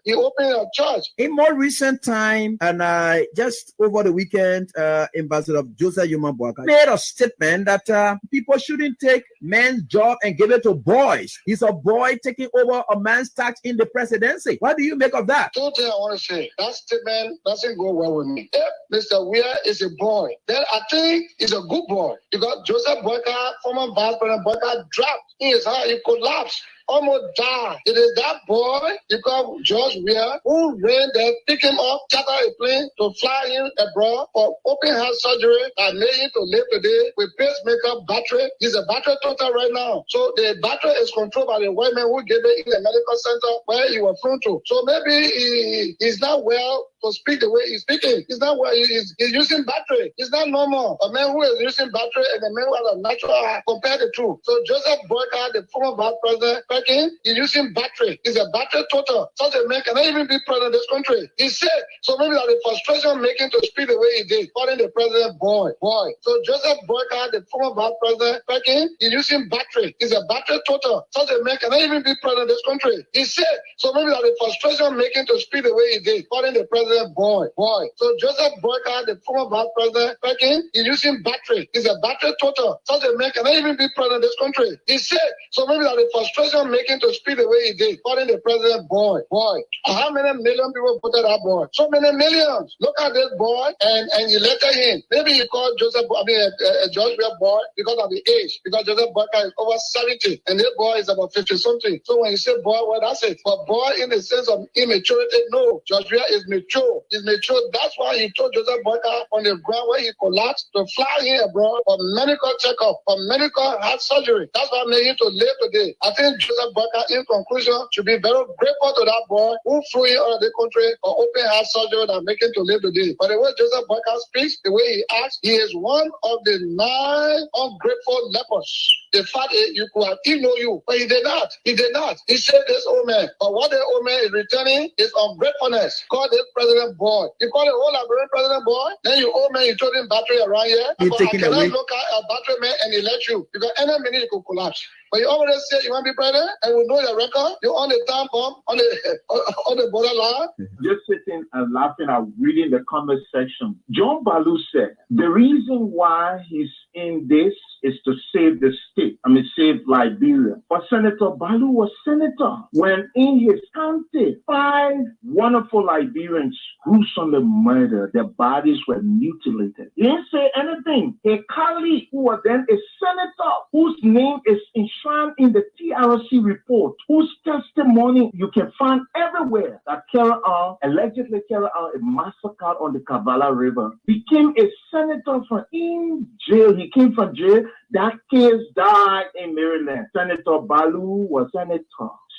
he opened a church. In more recent time, and just over the weekend, Ambassador Joseph Yuma Boakai made a statement that people shouldn't take men's job and give it to boys. He's a boy taking over a man's task in the presidency. What do you make of that? Two things I want to say. That statement doesn't go well with me. If Mr. Weir is a boy, then I think he's a good boy because Joseph Boakai, former Vice President Boakai, dropped in his heart. He collapsed. Almost died. It is that boy, because George Weir, who ran there, pick him up, charter a plane to fly him abroad for open heart surgery and made him to live today with pacemaker battery. He's a battery total right now. So the battery is controlled by the white man who gave it in the medical center where he was flown to. So maybe he's not well to speak the way he's speaking. He's not well. He's using battery. It's not normal. A man who is using battery and a man who has a natural heart, compare the two. So Joseph Boakai, the former vice president, he's using battery. He's a battery total. Such a man cannot even be president of this country. He's sick. So maybe that the frustration making to speak the way he did, calling the president boy. So Joseph Boakai, the former vice president, he's using battery. He's a battery total. Such a man cannot even be president of this country. He's sick. So maybe that the frustration making to speak the way he did, calling the president boy. So Joseph Boakai, the former vice president, he's using battery. He's a battery total. Such a man cannot even be president of this country. He's sick. So maybe that the frustration making to speak the way he did, calling the president boy. How many million people voted that boy? So many millions. Look at this boy and you letter him. Maybe you call George Weir boy because of the age, because Joseph Boakai is over 70 and this boy is about 50 something. So when you say boy, well, that's it. But boy in the sense of immaturity, no. George Weir is mature. He's mature. That's why he told Joseph Boakai on the ground where he collapsed to fly here abroad for medical checkup, for medical heart surgery. That's why I made him to live today. I think Joseph Boakai, in conclusion, should be very grateful to that boy who flew him out of the country for open heart surgery that make him to live today. But the way Joseph Boakai speaks, the way he acts, he is one of the 9 ungrateful lepers. The fact is, you could have he know you, but he did not. He saved this old man. But what the old man is returning is ungratefulness. Call this president boy. You call the whole Liberian president boy, then you old man, you told him battery around here. But I cannot look at a battery man and he let you. Because any minute you could collapse. But you already say you want to be president and we know your record. You're on the time bomb, on the borderline. Just sitting and laughing and reading the comment section. John Baloo said the reason why he's in this is to save the state. Save Liberia. But Senator Baloo was senator when in his county 5 wonderful Liberians gruesomely murdered. Their bodies were mutilated. He didn't say anything. A colleague who was then a senator whose name is enshrined in the TRC report, whose testimony you can find everywhere, that allegedly carried out a massacre on the Kavala River, became a senator from in jail. He came from jail. That case died in Maryland. Senator Baloo was senator.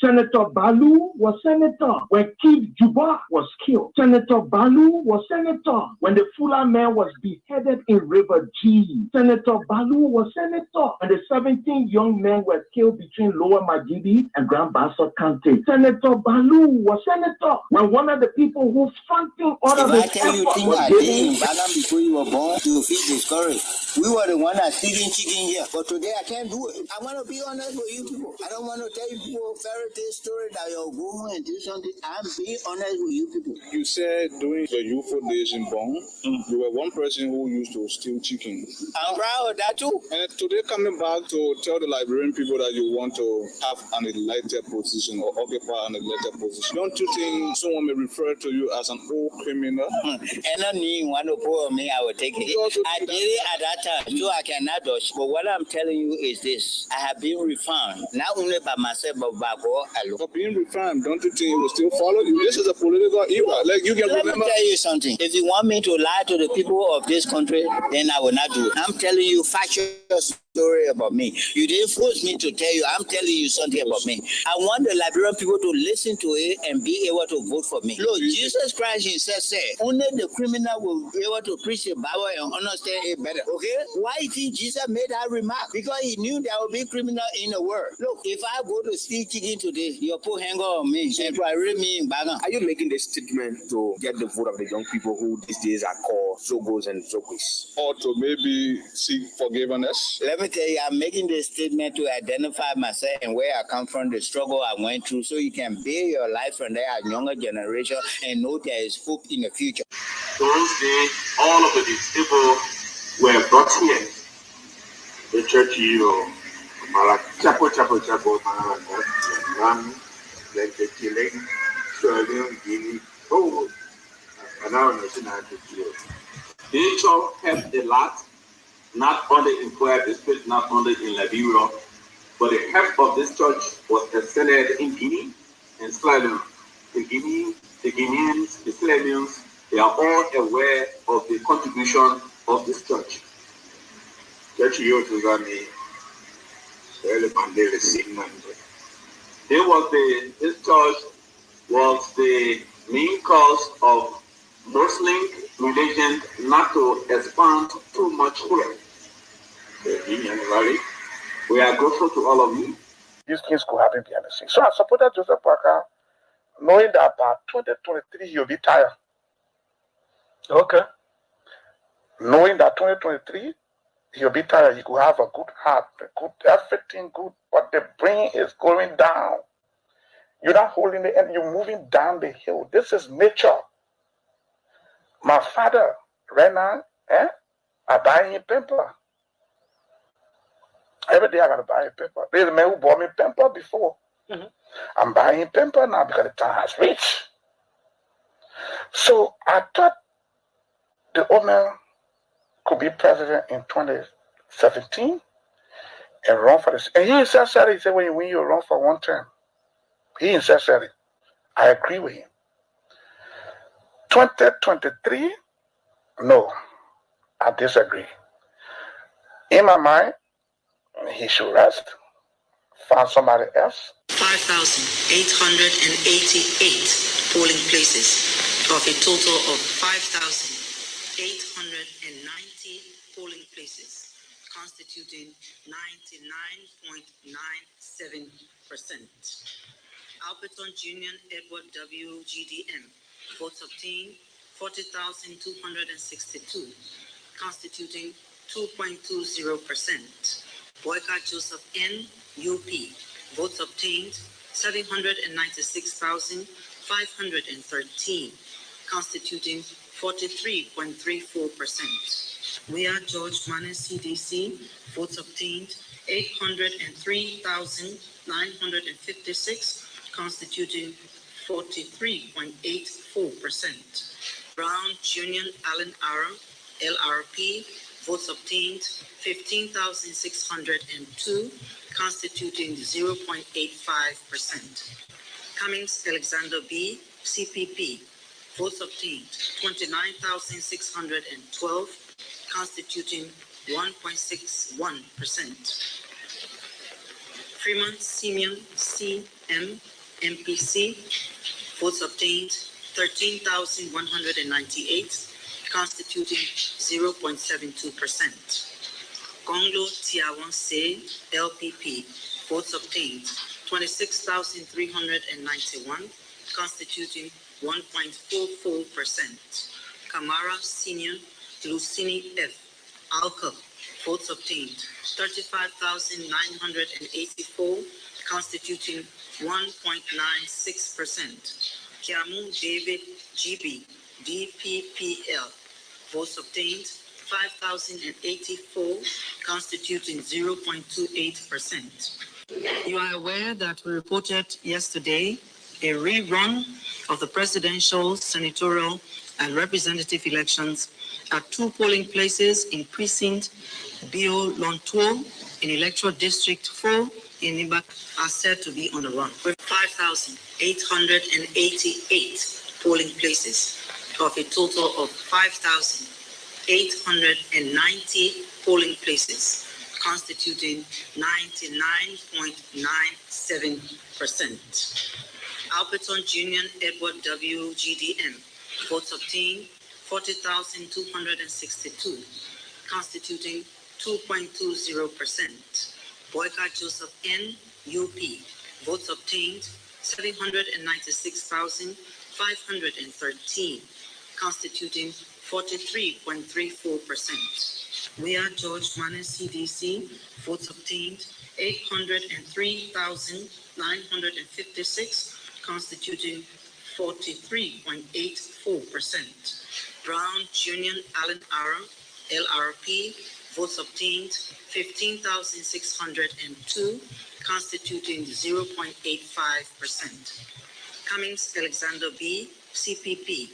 Senator Baloo was senator when Keith Juba was killed. Senator Baloo was senator when the Fuller man was beheaded in River G. Senator Baloo was senator when the 17 young men were killed between Lower Magidi and Grand Bassa County. Senator Baloo was senator when one of the people who fronting ordered the effort was given. Before you were born, you feel discouraged. We were the one that's stealing chicken here, but today I can't do it. I want to be honest with you people. I don't want to tell you people fairy tale story that you're going and do something. I'm being honest with you people. You said during the youthful days in Bonn, you were one person who used to steal chicken. I'm proud of that too. And today coming back to tell the Liberian people that you want to have an elected position or occupy an elected position. Don't you think someone may refer to you as an old criminal? And I knew one to pour me, I would take it. I did it at that time, so I cannot dodge. But what I'm telling you is this: I have been refined, not only by myself, but by God alone. For being refined, don't you think it will still follow you? This is a political era. Like you can remember. Let me tell you something. If you want me to lie to the people of this country, then I will not do it. I'm telling you factual story about me. You didn't force me to tell you. I'm telling you something about me. I want the Liberian people to listen to it and be able to vote for me. Look, Jesus Christ himself said, only the criminal will be able to preach the Bible and understand it better. Okay? Why do you think Jesus made that remark? Because he knew there would be criminal in the world. Look, if I go to steal chicken today, you'll put hanger on me and parade me in Bagan. Are you making this statement to get the vote of the young people who these days are called Zogos and Zogis? Or to maybe seek forgiveness? Let me me tell you, I'm making this statement to identify myself and where I come from, the struggle I went through, so you can build your life from there as younger generation and know there is hope in the future. Those days, all of the disabled were brought here. The church, chapel, then the killing, Guinea, oh, and now I'm they shall help a lot, not only in Korea district, not only in Liberia, but the help of this church was extended in Guinea and Sierra Leone. The Guineans, the Sierra Leoneans, they are all aware of the contribution of this church. Church youth is on the this church was the main cause of Muslim religion not to expand too much here. We are grateful to all of you. These things could happen behind the scenes. So I supported Joseph Parker, knowing that by 2023 he'll be tired. Okay. Knowing that 2023 he'll be tired, he could have a good heart, everything good, but the brain is going down. You're not holding the end, you're moving down the hill. This is nature. My father, right now, I buy him paper. Every day I gotta buy him paper. There's a man who bought me paper before. Mm-hmm. I'm buying him paper now because the time has reached. So I thought the old man could be president in 2017 and run for this. And he himself said, he said, when you run for one term, he himself said it. I agree with him. 2023, no, I disagree. In my mind, he should rest, find somebody else. 5,888 polling places of a total of 5,890 polling places, constituting 99.97%. Alberton's Union Edward W. GDM, votes obtained 40,262, constituting 2.20%. Boycott Joseph N. UP, votes obtained 796,513, constituting 43.34%. We are George Manning CDC, votes obtained 803,956, constituting 43.84%. Brown Union Allen Arrow, LRP, votes obtained 15,602, constituting 0.85%. Cummings Alexander B, CPP, votes obtained 29,612, constituting 1.61%. Fremont Simeon CM, MPC, votes obtained 13,198, constituting 0.72%. Gonglo Tiawan Se, LPP, votes obtained 26,391, constituting 1.44%. Kamara Senior Lucini F, Alka, votes obtained 35,984, constituting 1.96%. Kiamu David GB, DPPL, votes obtained 5,084, constituting 0.28%. You are aware that we reported yesterday a rerun of the presidential, senatorial, and representative elections at 2 polling places in precinct Bio Lontuo in electoral district 4 in Nibak are said to be on the run, with 5,888 polling places of a total of 5,890 polling places, constituting 99.97%. Alberton's Union Edward W. GDM, votes obtained 40,262, constituting 2.20%. Boycott Joseph N. UP, votes obtained 796,513, constituting 43.34%. We are George Manning CDC, votes obtained 803,956, constituting 43.84%. Brown Union Allen Arrow, LRP, votes obtained 15,602, constituting 0.85%. Cummings Alexander B, CPP,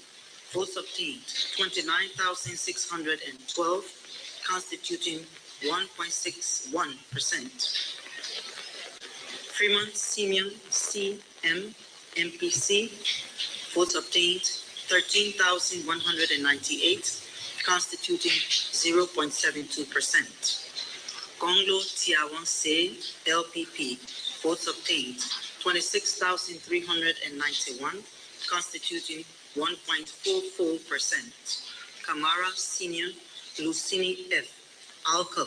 votes obtained 29,612, constituting 1.61%. Fremont Simeon CM, MPC, votes obtained 13,198, constituting 0.72%. Gonglo Tiawan Se, LPP, votes obtained 26,391, constituting 1.44%. Kamara Senior Lucini F, Alco,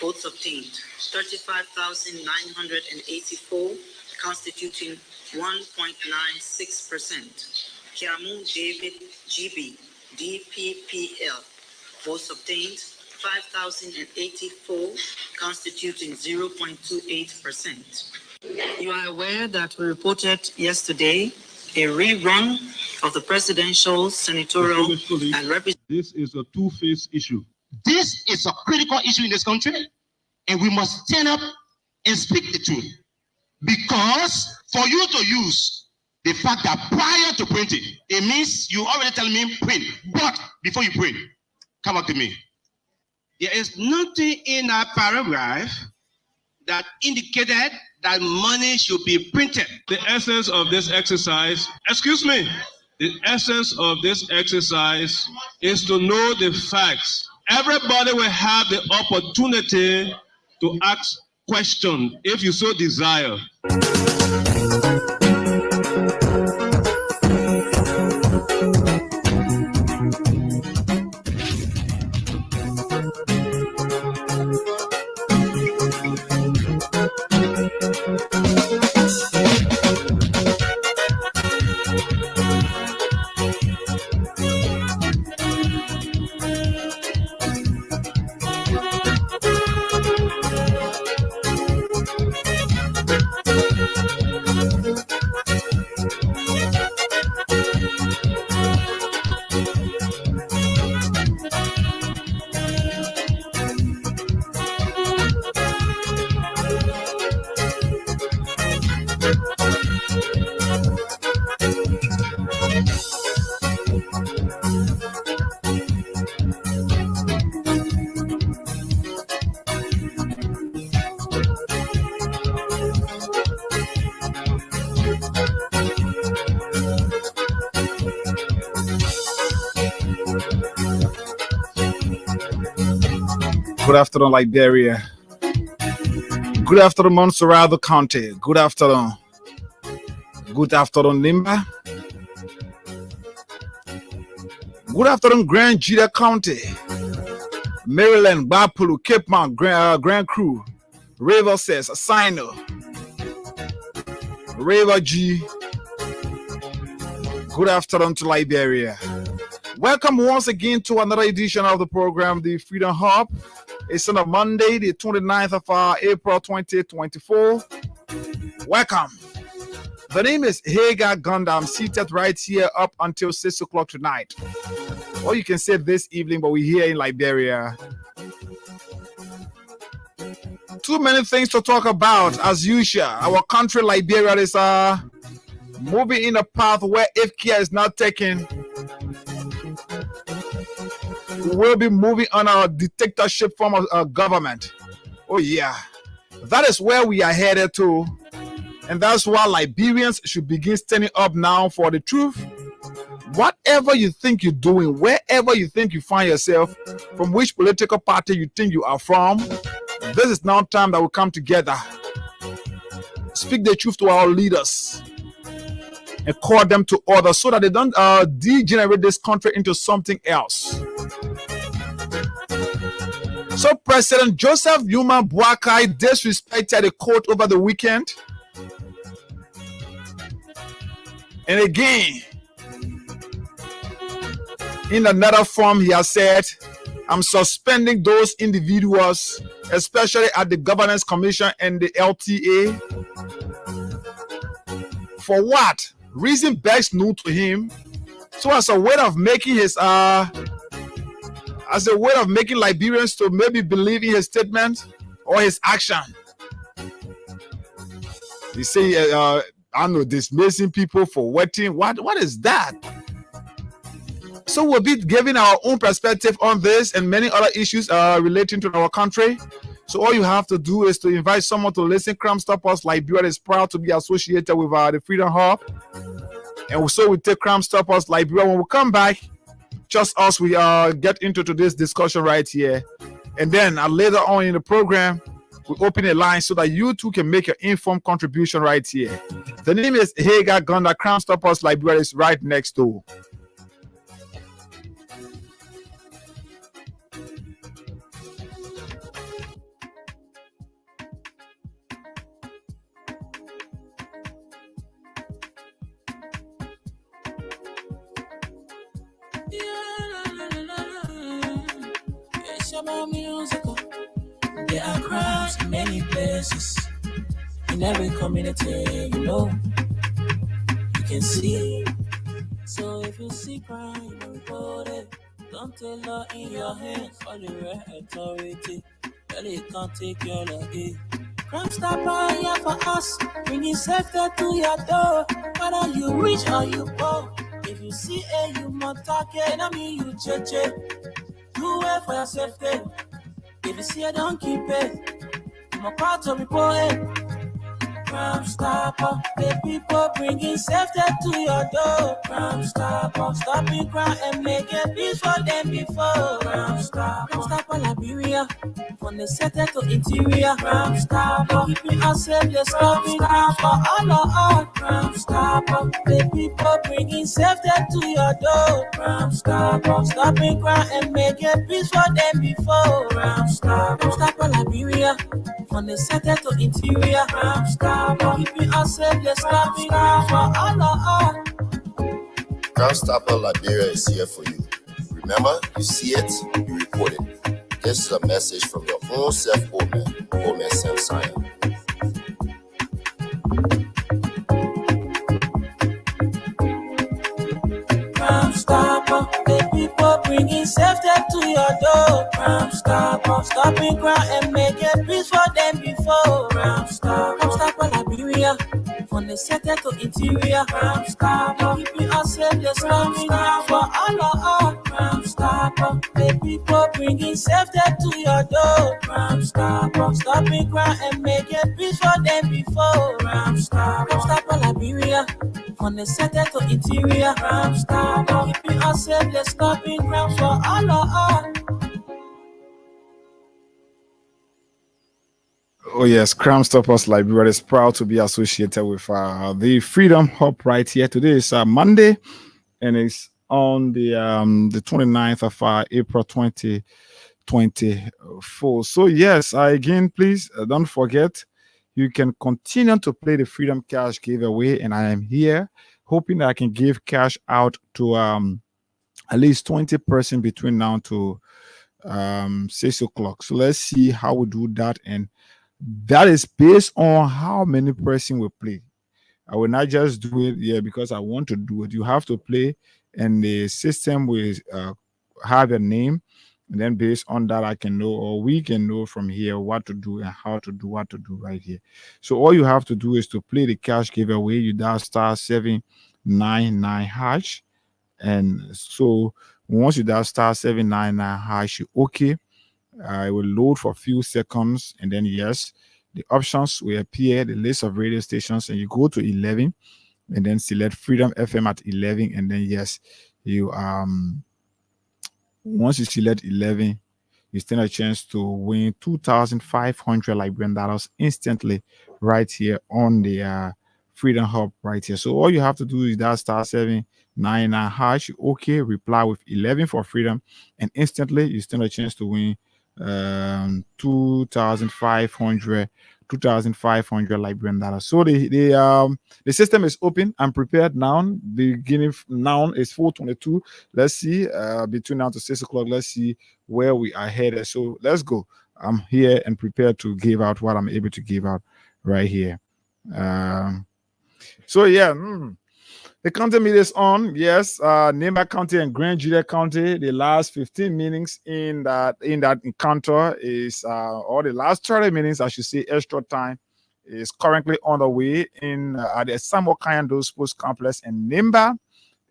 votes obtained 35,984, constituting 1.96%. Kiamu David GB, DPPL, votes obtained 5,084, constituting 0.28%. You are aware that we reported yesterday a rerun of the presidential, senatorial, and representative. This is a two-faced issue. This is a critical issue in this country, and we must stand up and speak the truth. Because for you to use the fact that prior to printing, it means you already tell me print. But before you print, come up to me. There is nothing in that paragraph that indicated that money should be printed. The essence of this exercise, the essence of this exercise is to know the facts. Everybody will have the opportunity to ask questions if you so desire. Good afternoon, Liberia. Good afternoon, Montserrat County. Good afternoon. Good afternoon, Nimba. Good afternoon, Grand Jita County. Maryland, Bapulu, Cape Mount, Grand Crew, River Says, Sino, River G. Good afternoon to Liberia. Welcome once again to another edition of the program, The Freedom Hub. It's on a Monday, the 29th of April 2024. Welcome. The name is Hagar Gunda. I'm seated right here up until 6 o'clock tonight. Or you can say this evening, but we're here in Liberia. Too many things to talk about as usual. Our country, Liberia, is moving in a path where if care is not taken, we'll be moving on our dictatorship form of government. Oh yeah, that is where we are headed to, and that's why Liberians should begin standing up now for the truth. Whatever you think you're doing, wherever you think you find yourself, from which political party you think you are from, this is now time that we come together, speak the truth to our leaders, and call them to order so that they don't degenerate this country into something else. So President Joseph Yuma Boakai disrespected the court over the weekend. And again, In another form, he has said, I'm suspending those individuals, especially at the Governance Commission and the LTA. For what? Reason begs new to him. So as a way of making his Liberians to maybe believe in his statement or his action. He say, I know, dismissing people for waiting. What is that? So we'll be giving our own perspective on this and many other issues relating to our country. So all you have to do is to invite someone to listen. Crime Stoppers Liberia is proud to be associated with the Freedom Hub. And so we take Crime Stoppers Liberia. When we come back, just us, we get into today's discussion right here. And then later on in the program, we open a line so that you too can make your informed contribution right here. The name is Hagar Gonda. Crime Stoppers Liberia is right next door. There are crowds in many places, in every community, you can see. So if you see crime, you report it. Don't take law in your hands for the right authority. Really can't take your lucky. Crime Stopper here for us, bringing safety to your door. Whether you rich or you poor, if you see you must target, I mean you cheche. Do it for your safety. If you see don't keep it. I'm a part to report it. Crime Stopper, the people bringing safety to your door. Crime Stopper, stopping crime and making peace for them before. Crime Stopper Liberia, from the center to interior. Crime Stopper, keeping us safe, they're stopping crime for all of us. Crime Stopper, the people bringing safety to your door. Crime Stopper, stopping crime and making peace for them before. Crime Stopper Liberia, from the center to interior. Crime Stopper, keeping us safe, they're stopping crime for all of us. Crime Stopper Liberia is here for you. Remember, you see it, you report it. This is a message from your own self, Omen Sam Sion. Crime Stopper, the people bringing safety to your door. Crime Stopper, stopping crime and making peace for them before. Crime Stopper Liberia, from the center to interior. Crime Stopper, keeping us safe, they're stopping crime for all of us. Crime Stopper, the people bringing safety to your door. Crime Stopper, stopping crime and making peace for them before. Crime Stopper Liberia, from the center to interior. Crime Stopper, keeping us safe, they're stopping crime for all of us. Oh yes, Crime Stoppers Liberia is proud to be associated with the Freedom Hub right here. Today is Monday, and it's on the 29th of April 2024. So yes, again, please don't forget, you can continue to play the Freedom Cash giveaway, and I am here hoping that I can give cash out to at least 20% between now to 6 o'clock. So let's see how we do that, and that is based on how many person will play. I will not just do it because I want to do it. You have to play, and the system will have a name, and then based on that I can know, or we can know from here what to do and how to do what to do right here. So all you have to do is to play the cash giveaway. You dial *799 hash, and so once you dial *799 hash, you okay. It will load for a few seconds, and then yes, the options will appear, the list of radio stations, and you go to 11 and then select Freedom FM at 11, and then yes, you once you select 11, you stand a chance to win 2,500 Liberian dollars instantly right here on the Freedom Hub right here. So all you have to do is dial *799 hash, okay, reply with 11 for freedom, and instantly you stand a chance to win 2,500 $2,500 Liberian dollars. So the system is open and prepared now. Beginning now is 4:22. Let's see, between now to 6 o'clock. Let's see where we are headed. So let's go. I'm here and prepared to give out what I'm able to give out right here. So yeah. The county meet is on. Yes, Nimba County and Grand Juliet County. The last 15 meetings in that encounter is, or the last 30 minutes, I should say, extra time is currently on the way in at the Samuel Kayando Sports Complex in Nimba.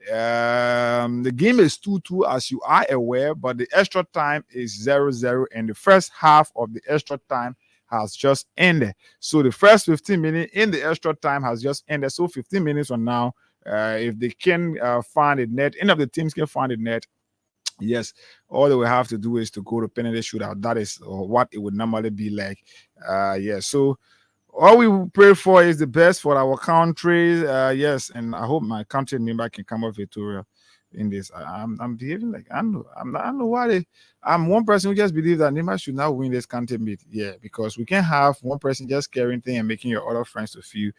The game is 2-2, as you are aware, but the extra time is 0-0, and the first half of the extra time has just ended. So the first 15 minutes in the extra time has just ended. So 15 minutes from now, if they can find a net, any of the teams can find a net, yes, all they will have to do is to go to penalty shootout. That is what it would normally be like. Yeah, so all we pray for is the best for our country. Yes, and I hope my country member can come up victorious in this. I'm behaving like I don't know why I'm one person who just believes that Nima should not win this country meet. Yeah, because we can't have one person just carrying things and making your other friends to feel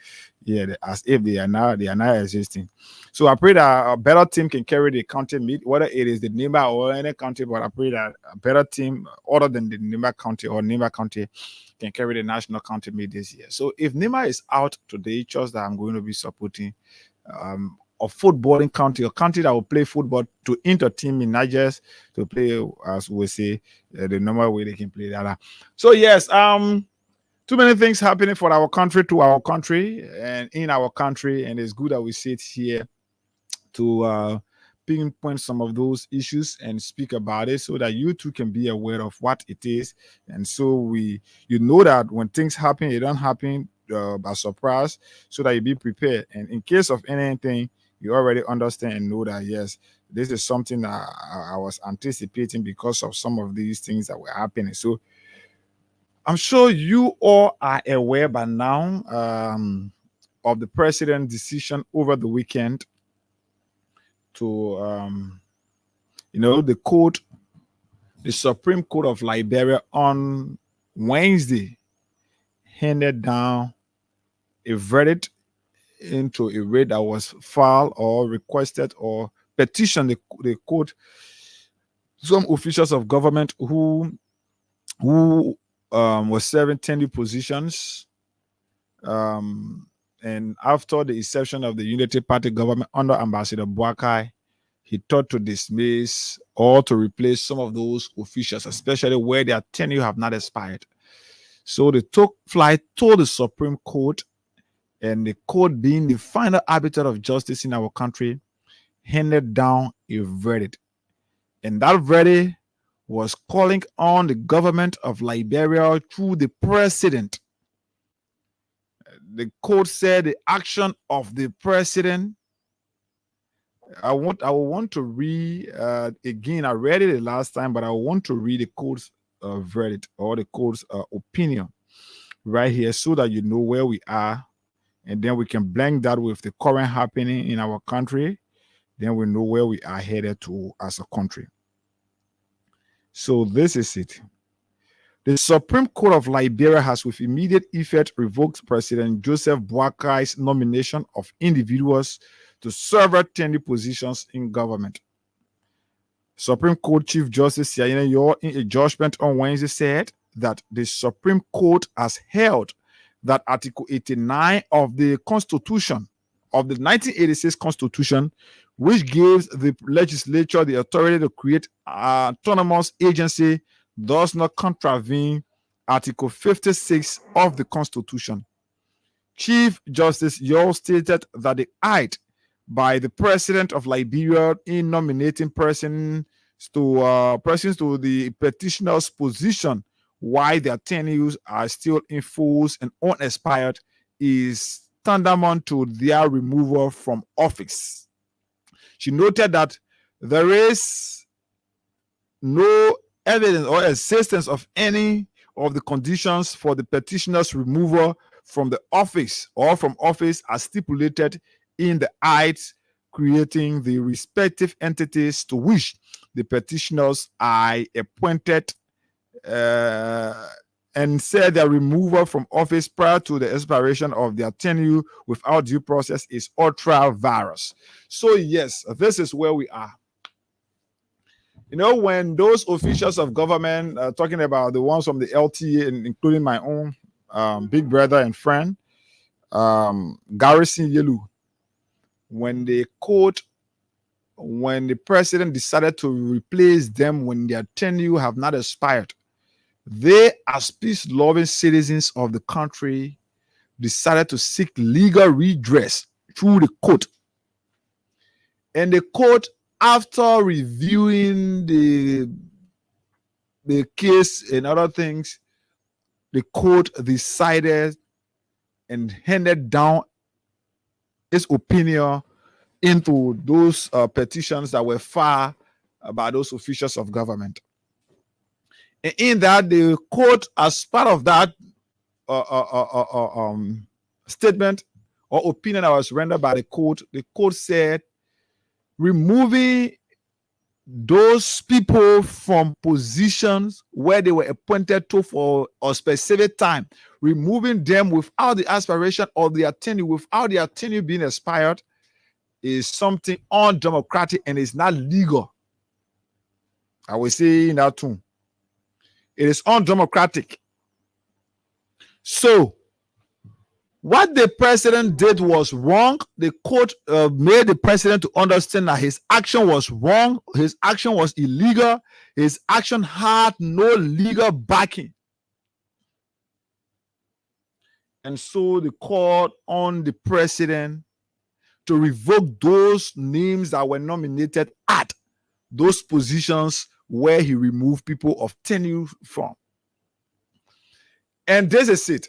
as if they are not existing. So I pray that a better team can carry the county meet, whether it is the Nima or any country, but I pray that a better team other than the Nima County or Nima County can carry the national county meet this year. So if Nima is out today, just that I'm going to be supporting a footballing country, a country that will play football to enter team in Niger to play, as we say, the normal way they can play that. So yes, too many things happening for our country, to our country, and in our country, and it's good that we sit here to pinpoint some of those issues and speak about it, so that you too can be aware of what it is, and so you know that when things happen, it don't happen by surprise, so that you be prepared, and in case of anything, you already understand and know that yes, this is something that I was anticipating because of some of these things that were happening. So I'm sure you all are aware by now of the president's decision over the weekend to the Supreme Court of Liberia on Wednesday handed down a verdict into a raid that was filed or requested or petitioned the court. Some officials of government who were serving tenure positions, and after the inception of the Unity Party government under Ambassador Boakai, he thought to dismiss or to replace some of those officials, especially where their tenure have not expired. So they took flight to the Supreme Court, and the court, being the final arbiter of justice in our country, handed down a verdict. And that verdict was calling on the government of Liberia through the president. The court said the action of the president. I want to read again. I read it the last time, but I want to read the court's verdict or the court's opinion right here, so that you know where we are, and then we can blend that with the current happening in our country. Then we know where we are headed to as a country. So this is it. The Supreme Court of Liberia has with immediate effect revoked President Joseph Boakai's nomination of individuals to several tenure positions in government. Supreme Court Chief Justice Siayene Yor, in a judgment on Wednesday, said that the Supreme Court has held that Article 89 of the Constitution, of the 1986 Constitution, which gives the legislature the authority to create an autonomous agency, does not contravene Article 56 of the Constitution. Chief Justice Yor stated that the act by the President of Liberia in nominating persons to the petitioner's position while their tenures are still in force and unexpired is tantamount to their removal from office. She noted that there is no evidence or existence of any of the conditions for the petitioner's removal from the office or from office as stipulated in the acts creating the respective entities to which the petitioners are appointed and said their removal from office prior to the expiration of their tenure without due process is ultra virus. So yes, this is where we are. You know, when those officials of government, talking about the ones from the LTA, including my own big brother and friend, Garrison Yelu, when the president decided to replace them when their tenure have not expired, they, as peace-loving citizens of the country, decided to seek legal redress through the court. And the court, after reviewing the case and other things, the court decided and handed down its opinion into those petitions that were filed by those officials of government. And in that, the court, as part of that statement or opinion that was rendered by the court said removing those people from positions where they were appointed to for a specific time, removing them without the aspiration of their tenure, without their tenure being expired, is something undemocratic and is not legal. I will say in that too. It is undemocratic. So, what the president did was wrong. The court made the president to understand that his action was wrong. His action was illegal. His action had no legal backing. And so the court on the president to revoke those names that were nominated at those positions where he removed people of tenure from. And this is it.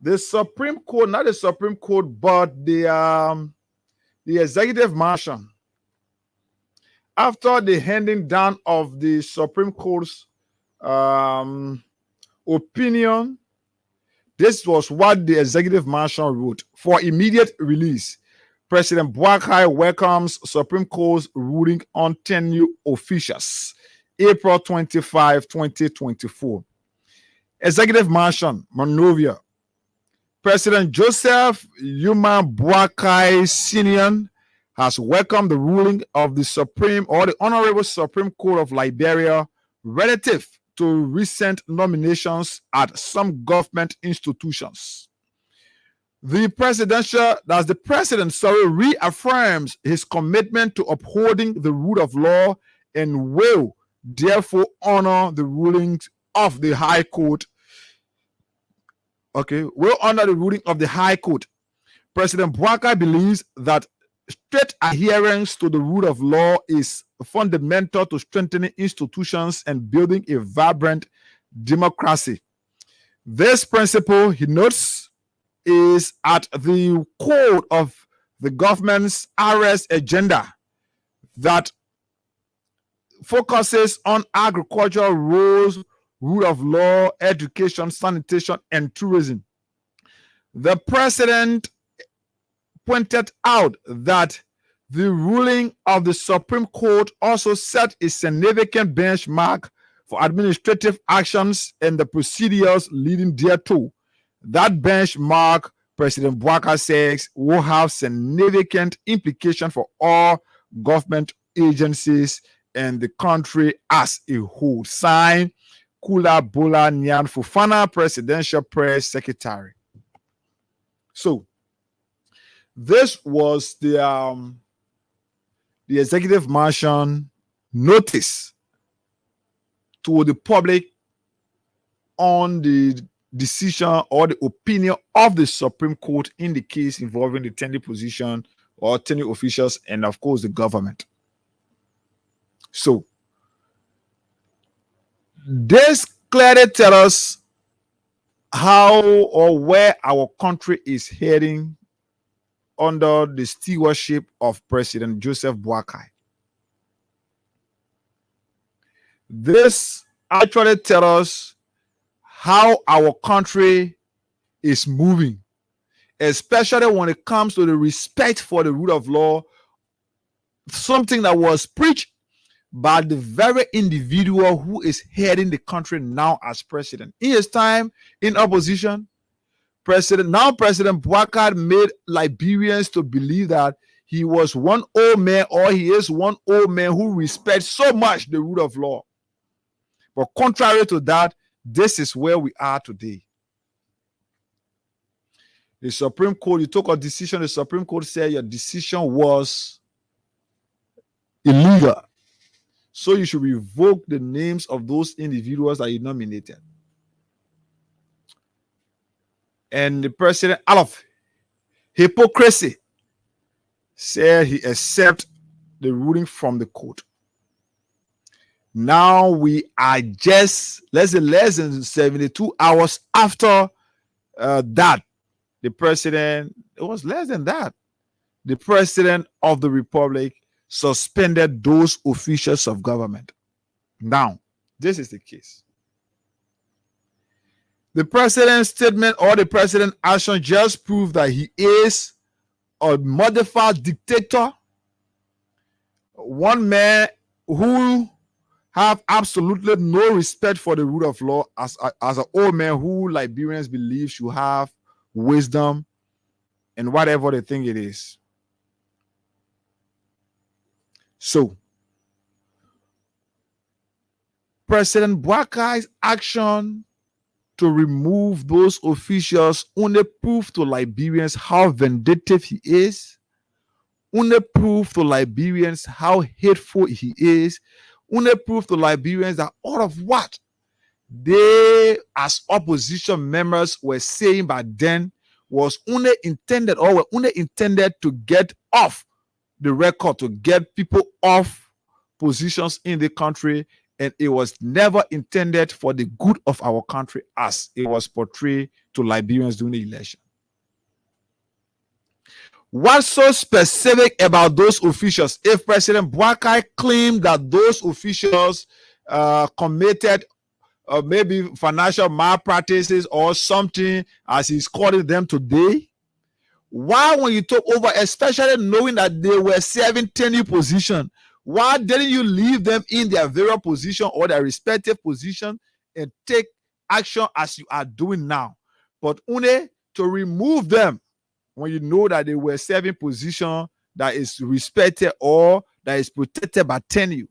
The Supreme Court, not the Supreme Court, but the executive mansion, after the handing down of the Supreme Court's opinion, this was what the executive mansion wrote. For immediate release, President Boakai welcomes Supreme Court's ruling on tenure officials, April 25, 2024. Executive Mansion, Monrovia. President Joseph Yuma Boakai Sr. has welcomed the ruling of the Supreme or the Honorable Supreme Court of Liberia relative to recent nominations at some government institutions. The president reaffirms his commitment to upholding the rule of law and will therefore honor the rulings of the High Court. Will honor the ruling of the High Court. President Boakai believes that strict adherence to the rule of law is fundamental to strengthening institutions and building a vibrant democracy. This principle, he notes, is at the core of the government's RS agenda that focuses on agricultural roles, rule of law, education, sanitation, and tourism. The president pointed out that the ruling of the Supreme Court also set a significant benchmark for administrative actions and the procedures leading thereto. That benchmark, President Boakai says, will have significant implications for all government agencies and the country as a whole. Signed, Kula Bola Nyan Fufana, Presidential Press Secretary. So, this was the executive mansion notice to the public on the decision or the opinion of the Supreme Court in the case involving the tenure position or tenure officials and, of course, the government. So, this clearly tells us how or where our country is heading under the stewardship of President Joseph Boakai. This actually tells us how our country is moving, especially when it comes to the respect for the rule of law, something that was preached by the very individual who is heading the country now as president. In his time in opposition, President Boubacar made Liberians to believe that he was one old man, or he is one old man who respects so much the rule of law. But contrary to that, this is where we are today. The Supreme Court, you took a decision, the Supreme Court said your decision was illegal. So you should revoke the names of those individuals that you nominated. And the president, out of hypocrisy, said he accepts the ruling from the court. Now we are just less than 72 hours after that. The president, it was less than that. The president of the republic suspended those officials of government. Now, this is the case. The president's statement or the president's action just proved that he is a modified dictator, one man who have absolutely no respect for the rule of law, as an old man who Liberians believe should have wisdom and whatever they think it is. So, President Boubacar's action to remove those officials only prove to Liberians how vindictive he is, only prove to Liberians how hateful he is, only prove to Liberians that all of what they as opposition members were saying back then was only intended to get off the record, to get people off positions in the country, and it was never intended for the good of our country as it was portrayed to Liberians during the election. What's so specific about those officials? If President Boubacar claimed that those officials committed maybe financial malpractices or something, as he's calling them today, why, when you took over, especially knowing that they were serving tenure position, why didn't you leave them in their various position or their respective position and take action as you are doing now? But only to remove them when you know that they were serving position that is respected or that is protected by tenure.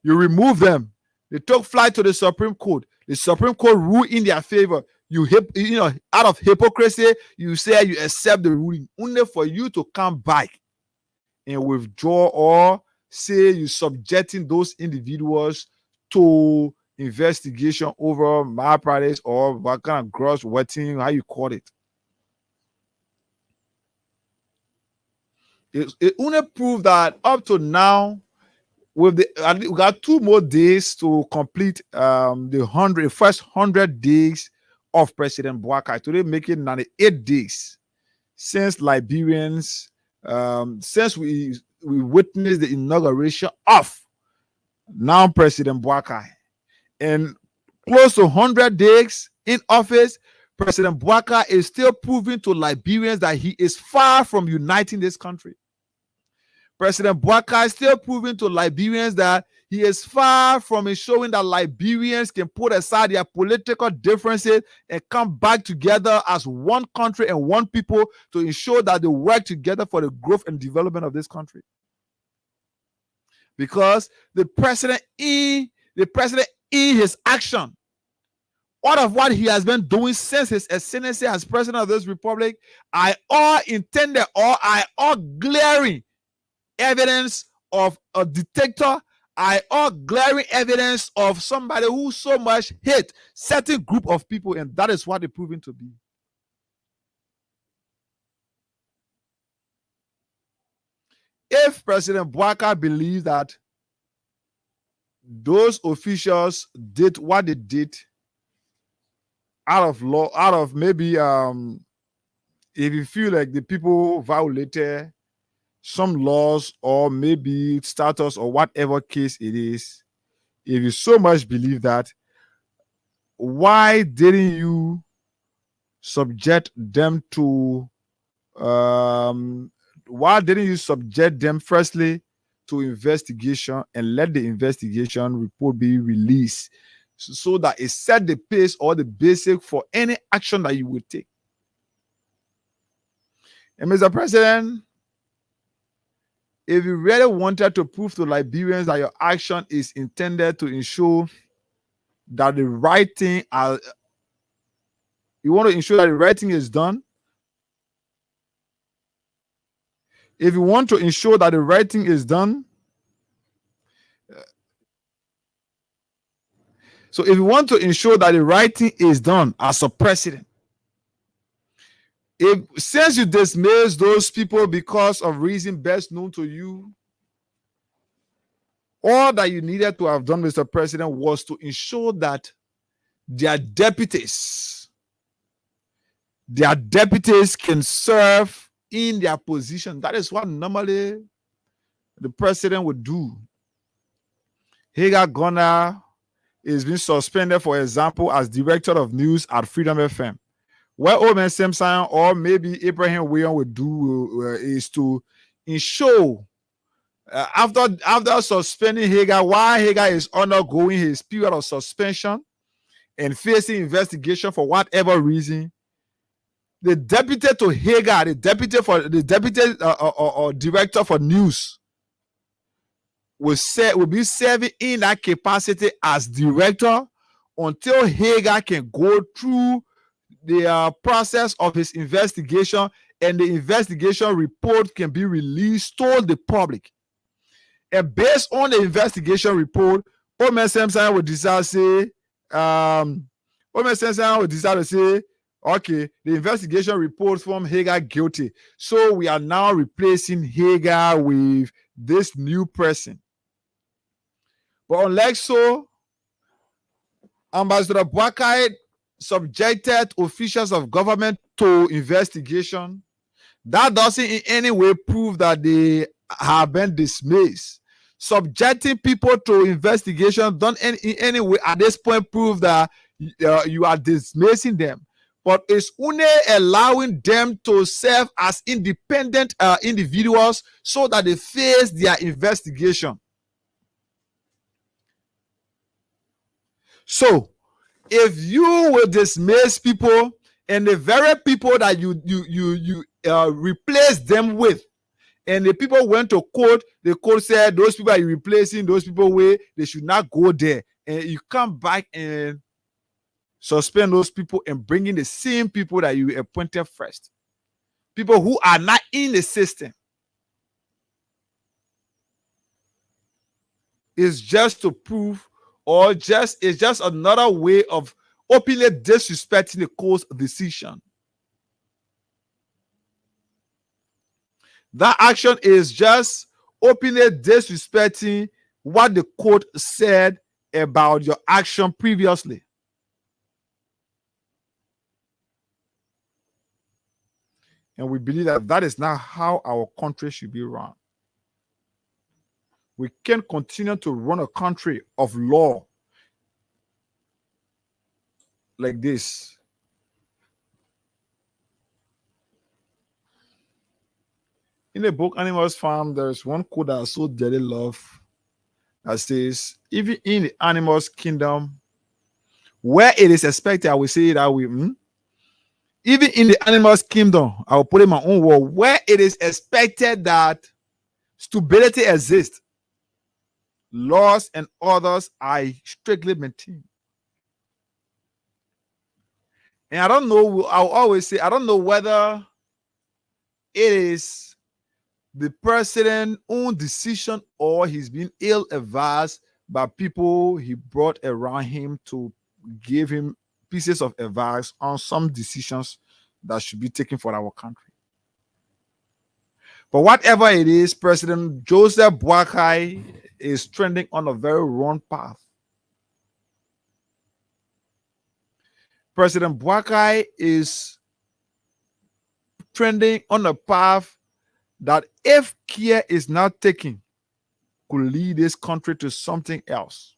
You remove them. They took flight to the Supreme Court. The Supreme Court ruled in their favor. Out of hypocrisy, you say you accept the ruling, only for you to come back and withdraw or say you're subjecting those individuals to investigation over malpractice or what kind of gross wetting, how you call it. It only proved that up to now, we got 2 more days to complete the first 100 days of President Boubacar. Today, making 98 days since Liberians, since we witnessed the inauguration of now President Boubacar. And close to 100 days in office, President Boubacar is still proving to Liberians that he is far from uniting this country. President Boubacar is still proving to Liberians that he is far from ensuring that Liberians can put aside their political differences and come back together as one country and one people to ensure that they work together for the growth and development of this country. Because the president in his action, all of what he has been doing since his ascendancy as president of this republic, are all glaring evidence of a dictator, are all glaring evidence of somebody who so much hate certain group of people, and that is what they're proving to be. If President Boubacar believes that those officials did what they did out of law, out of maybe if you feel like the people violated some laws or maybe status or whatever case it is, if you so much believe that, why didn't you subject them to firstly to investigation and let the investigation report be released so that it set the pace or the basic for any action that you will take. And Mr. President, if you really wanted to prove to Liberians that your action is intended to ensure that the right thing you want to ensure that the right thing is done. If you want to ensure that the right thing is done, so if you want to ensure that the right thing is done as a president, since you dismiss those people because of reason best known to you, all that you needed to have done, Mr. President, was to ensure that their deputies can serve in their position. That is what normally the president would do. Hagar Gunner is being suspended, for example, as director of news at Freedom FM. What Omen Simpson or maybe Abraham Williams would do is to ensure after suspending Hagar, while Hagar is undergoing his period of suspension and facing investigation for whatever reason, the deputy to Hagar, the deputy or director for news will be serving in that capacity as director until Hagar can go through the process of his investigation and the investigation report can be released to the public. And based on the investigation report, Omen Simpson will decide to say, okay, the investigation report from Hagar guilty. So we are now replacing Hagar with this new person. But unlike so, Ambassador Boakai subjected officials of government to investigation. That doesn't in any way prove that they have been dismissed. Subjecting people to investigation don't in any way at this point prove that you are dismissing them. But it's only allowing them to serve as independent individuals so that they face their investigation. So, if you will dismiss people and the very people that you replace them with, and the people went to court, the court said those people are replacing those people where they should not go there, and you come back and suspend those people and bring in the same people that you appointed first, people who are not in the system. It's just to prove, or it's just another way of openly disrespecting the court's decision. That action is just openly disrespecting what the court said about your action previously. And we believe that that is not how our country should be run. We can't continue to run a country of law like this. In the book Animals Farm, there's one quote that I so dearly love that says, even in the animals' kingdom, where it is expected, I will say it that way. Even in the animals' kingdom, I will put in my own word, where it is expected that stability exists, laws and orders are strictly maintained. And I don't know, I'll always say, I don't know whether it is the president's own decision or he's been ill-advised by people he brought around him to give him pieces of advice on some decisions that should be taken for our country. But whatever it is, President Joseph Boakai is trending on a very wrong path. President Boakai is trending on a path that, if care is not taken, could lead this country to something else.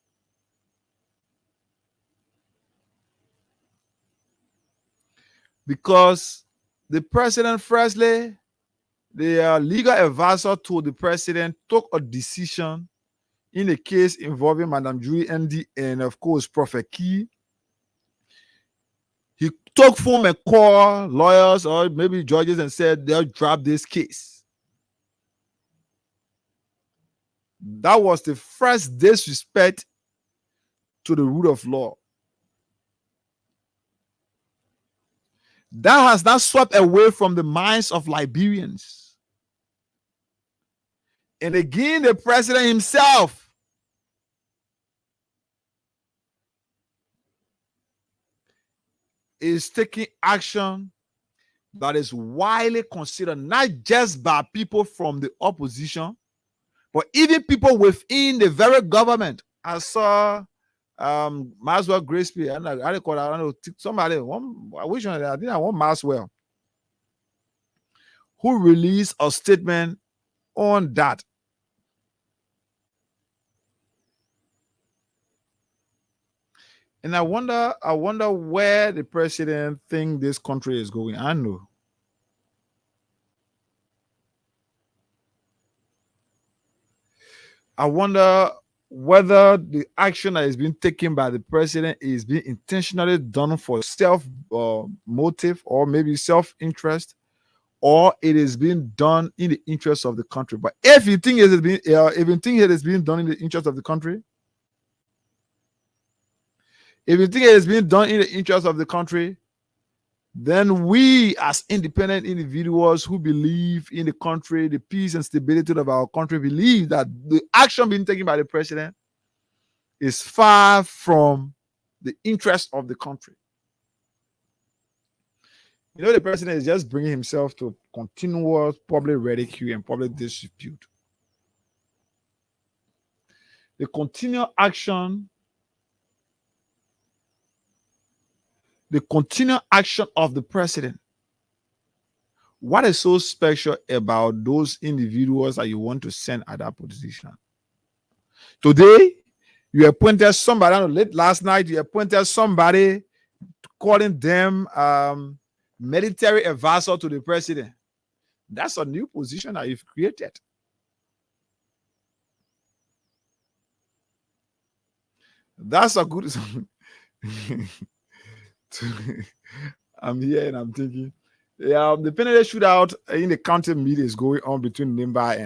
Because the president, firstly, The legal advisor to the president took a decision in a case involving Madam Julie Ndi and, of course, Prophet Key. He took phone and called lawyers or maybe judges and said they'll drop this case. That was the first disrespect to the rule of law. That has not swept away from the minds of Liberians. And again, the president himself is taking action that is widely considered not just by people from the opposition, but even people within the very government. I saw Maxwell Gillespie, and I don't know somebody. Which one? I think I want Maxwell, who released a statement on that. And I wonder where the president thinks this country is going. I know. I wonder whether the action that is being taken by the president is being intentionally done for self motive or maybe self-interest, or it is being done in the interest of the country. But if you think it is being done in the interest of the country, if you think it is being done in the interest of the country, then we as independent individuals who believe in the country, the peace and stability of our country, believe that the action being taken by the president is far from the interest of the country. You know, the president is just bringing himself to continuous public ridicule and public disrepute. The continual action of the president. What is so special about those individuals that you want to send at that position? Today, you appointed somebody, late last night, you appointed somebody calling them military advisor to the president. That's a new position that you've created. That's a good... I'm here and I'm thinking, the penalty shootout in the county meet is going on between Nimba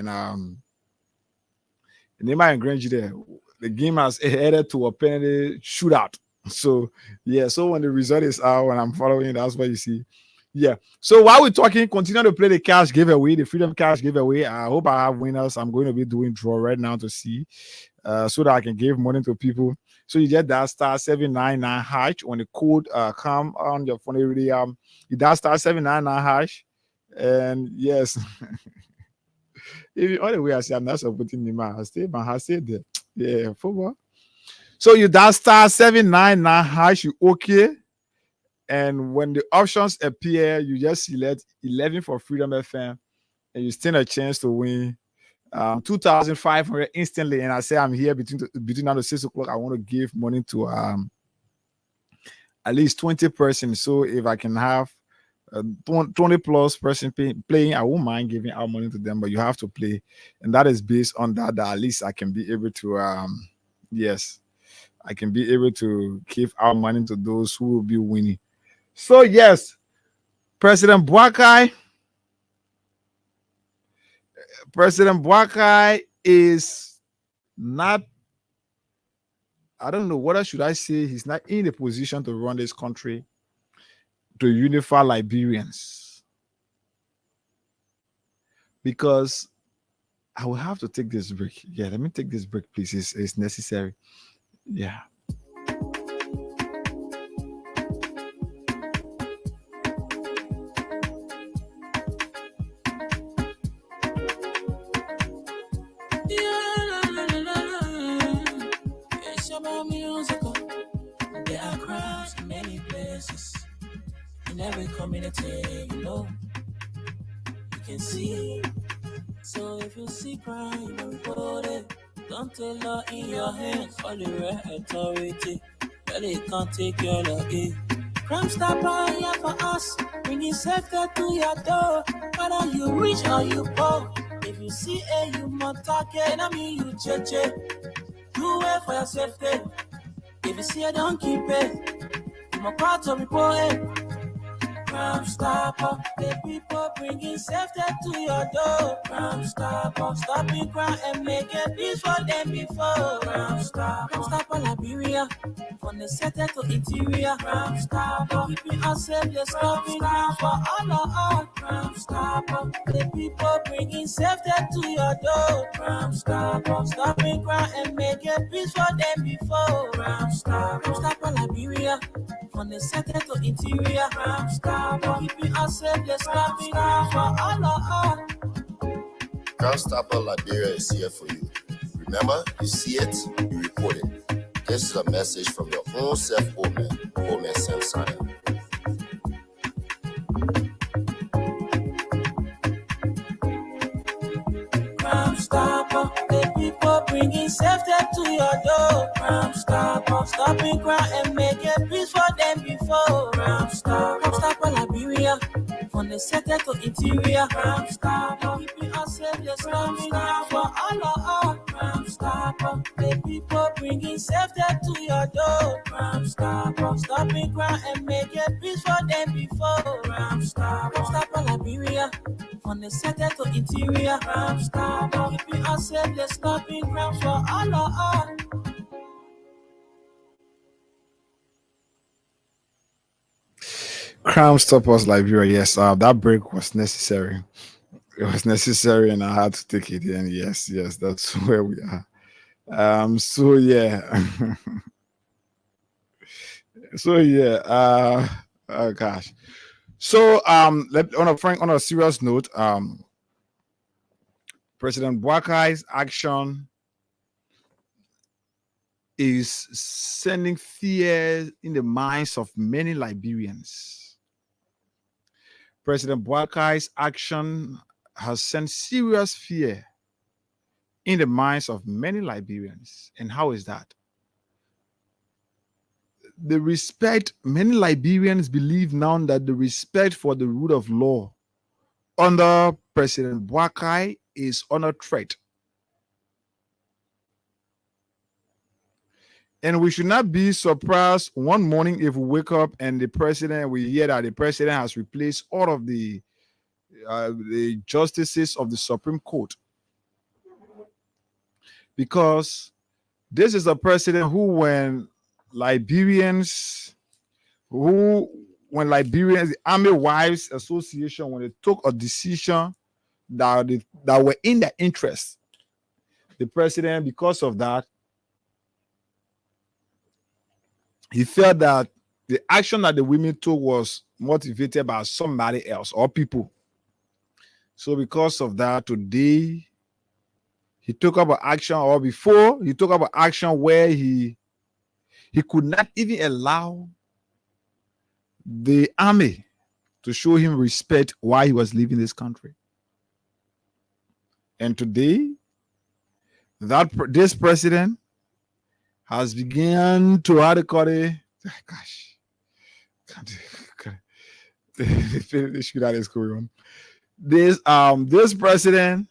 and Grange there. The game has headed to a penalty shootout. So yeah, so when the result is out, when I'm following, that's what you see. Yeah. So while we're talking, continue to play the cash giveaway, the Freedom Cash giveaway. I hope I have winners. I'm going to be doing draw right now to see, so that I can give money to people. So you get that star 799 hash when the code come on your phone. Really, you that star 799 hash, and yes, if you only way I say I'm not supporting the man, I stay there. Yeah, football. So you that star 799 hash, you okay, and when the options appear, you just select 11 for Freedom FM, and you stand a chance to win 2,500 instantly. And I say I'm here between now to 6 o'clock. I want to give money to at least 20 persons. So if I can have 20 plus person playing, I won't mind giving our money to them, but you have to play, and that is based on that at least I can be able to yes, I can be able to give our money to those who will be winning. So yes, President Boakai is not, I don't know, what should I say? He's not in a position to run this country, to unify Liberians. Because I will have to take this break. Yeah, let me take this break, please. It's necessary. Yeah. There are crowds in many places, in every community, you know, you can see. So if you see crime, report it. Don't take law in your hands, all the right authority. Well, they can't take your law in. Crime Stopper here for us, bringing safety to your door. Whether you rich or you poor, if you see a human talking, I mean you cheche. Do it for your safety. If you see it, don't keep it. I'm a part of report it. Crime Stopper, the people bringing safety to your door. Crime Stopper, stopping crime and making peace for them before. Crime Stopper Liberia, from the center to interior. Crime Stopper, keeping us safe, they're stopping crime for all of us. Crime Stopper, the people bringing safety to your door. Crime Stopper, stopping crime and making peace for them before. Crime Stopper Liberia, from the center to interior. Crime Stopper, keeping us safe, they're stopping crime for all of us. Crime Stopper Liberia is here for you. Remember, you see it, you report it. This is a message from your own Omen Sam Simon. Crime Stopper, the people bringing safety to your door. Crime Stopper, stopping crime and making peace for them before. Crime Stopper Liberia, from the center to interior. Crime Stopper, keeping us safe, they're stopping crime for all of us. Crime Stopper, the people bringing safety to your door. Crime Stopper, stopping crime and making peace for them before. Crime Stopper Liberia, from the center to interior. Crime Stopper, keeping us safe, they're stopping crime for all of us. Crime Stoppers Liberia. Yes, that break was necessary. It was necessary, and I had to take it in. Yes, that's where we are. So yeah. Oh gosh. So on a serious note, President Boakai's action is sending fear in the minds of many Liberians. President Boakai's action has sent serious fear in the minds of many Liberians. And how is that? The respect, many Liberians believe now that the respect for the rule of law under President Boakai is under threat. And we should not be surprised one morning if we wake up and we hear that the president has replaced all of the justices of the Supreme Court. Because this is a president who, when Liberians, the Army Wives Association, when they took a decision that were in their interest, the president, because of that, he felt that the action that the women took was motivated by somebody else or people. So because of that, today, he took up an action, or before, he took up an action where he could not even allow the army to show him respect while he was leaving this country. And today, this president has begun to, how to call it, gosh, this shit that is going on. This president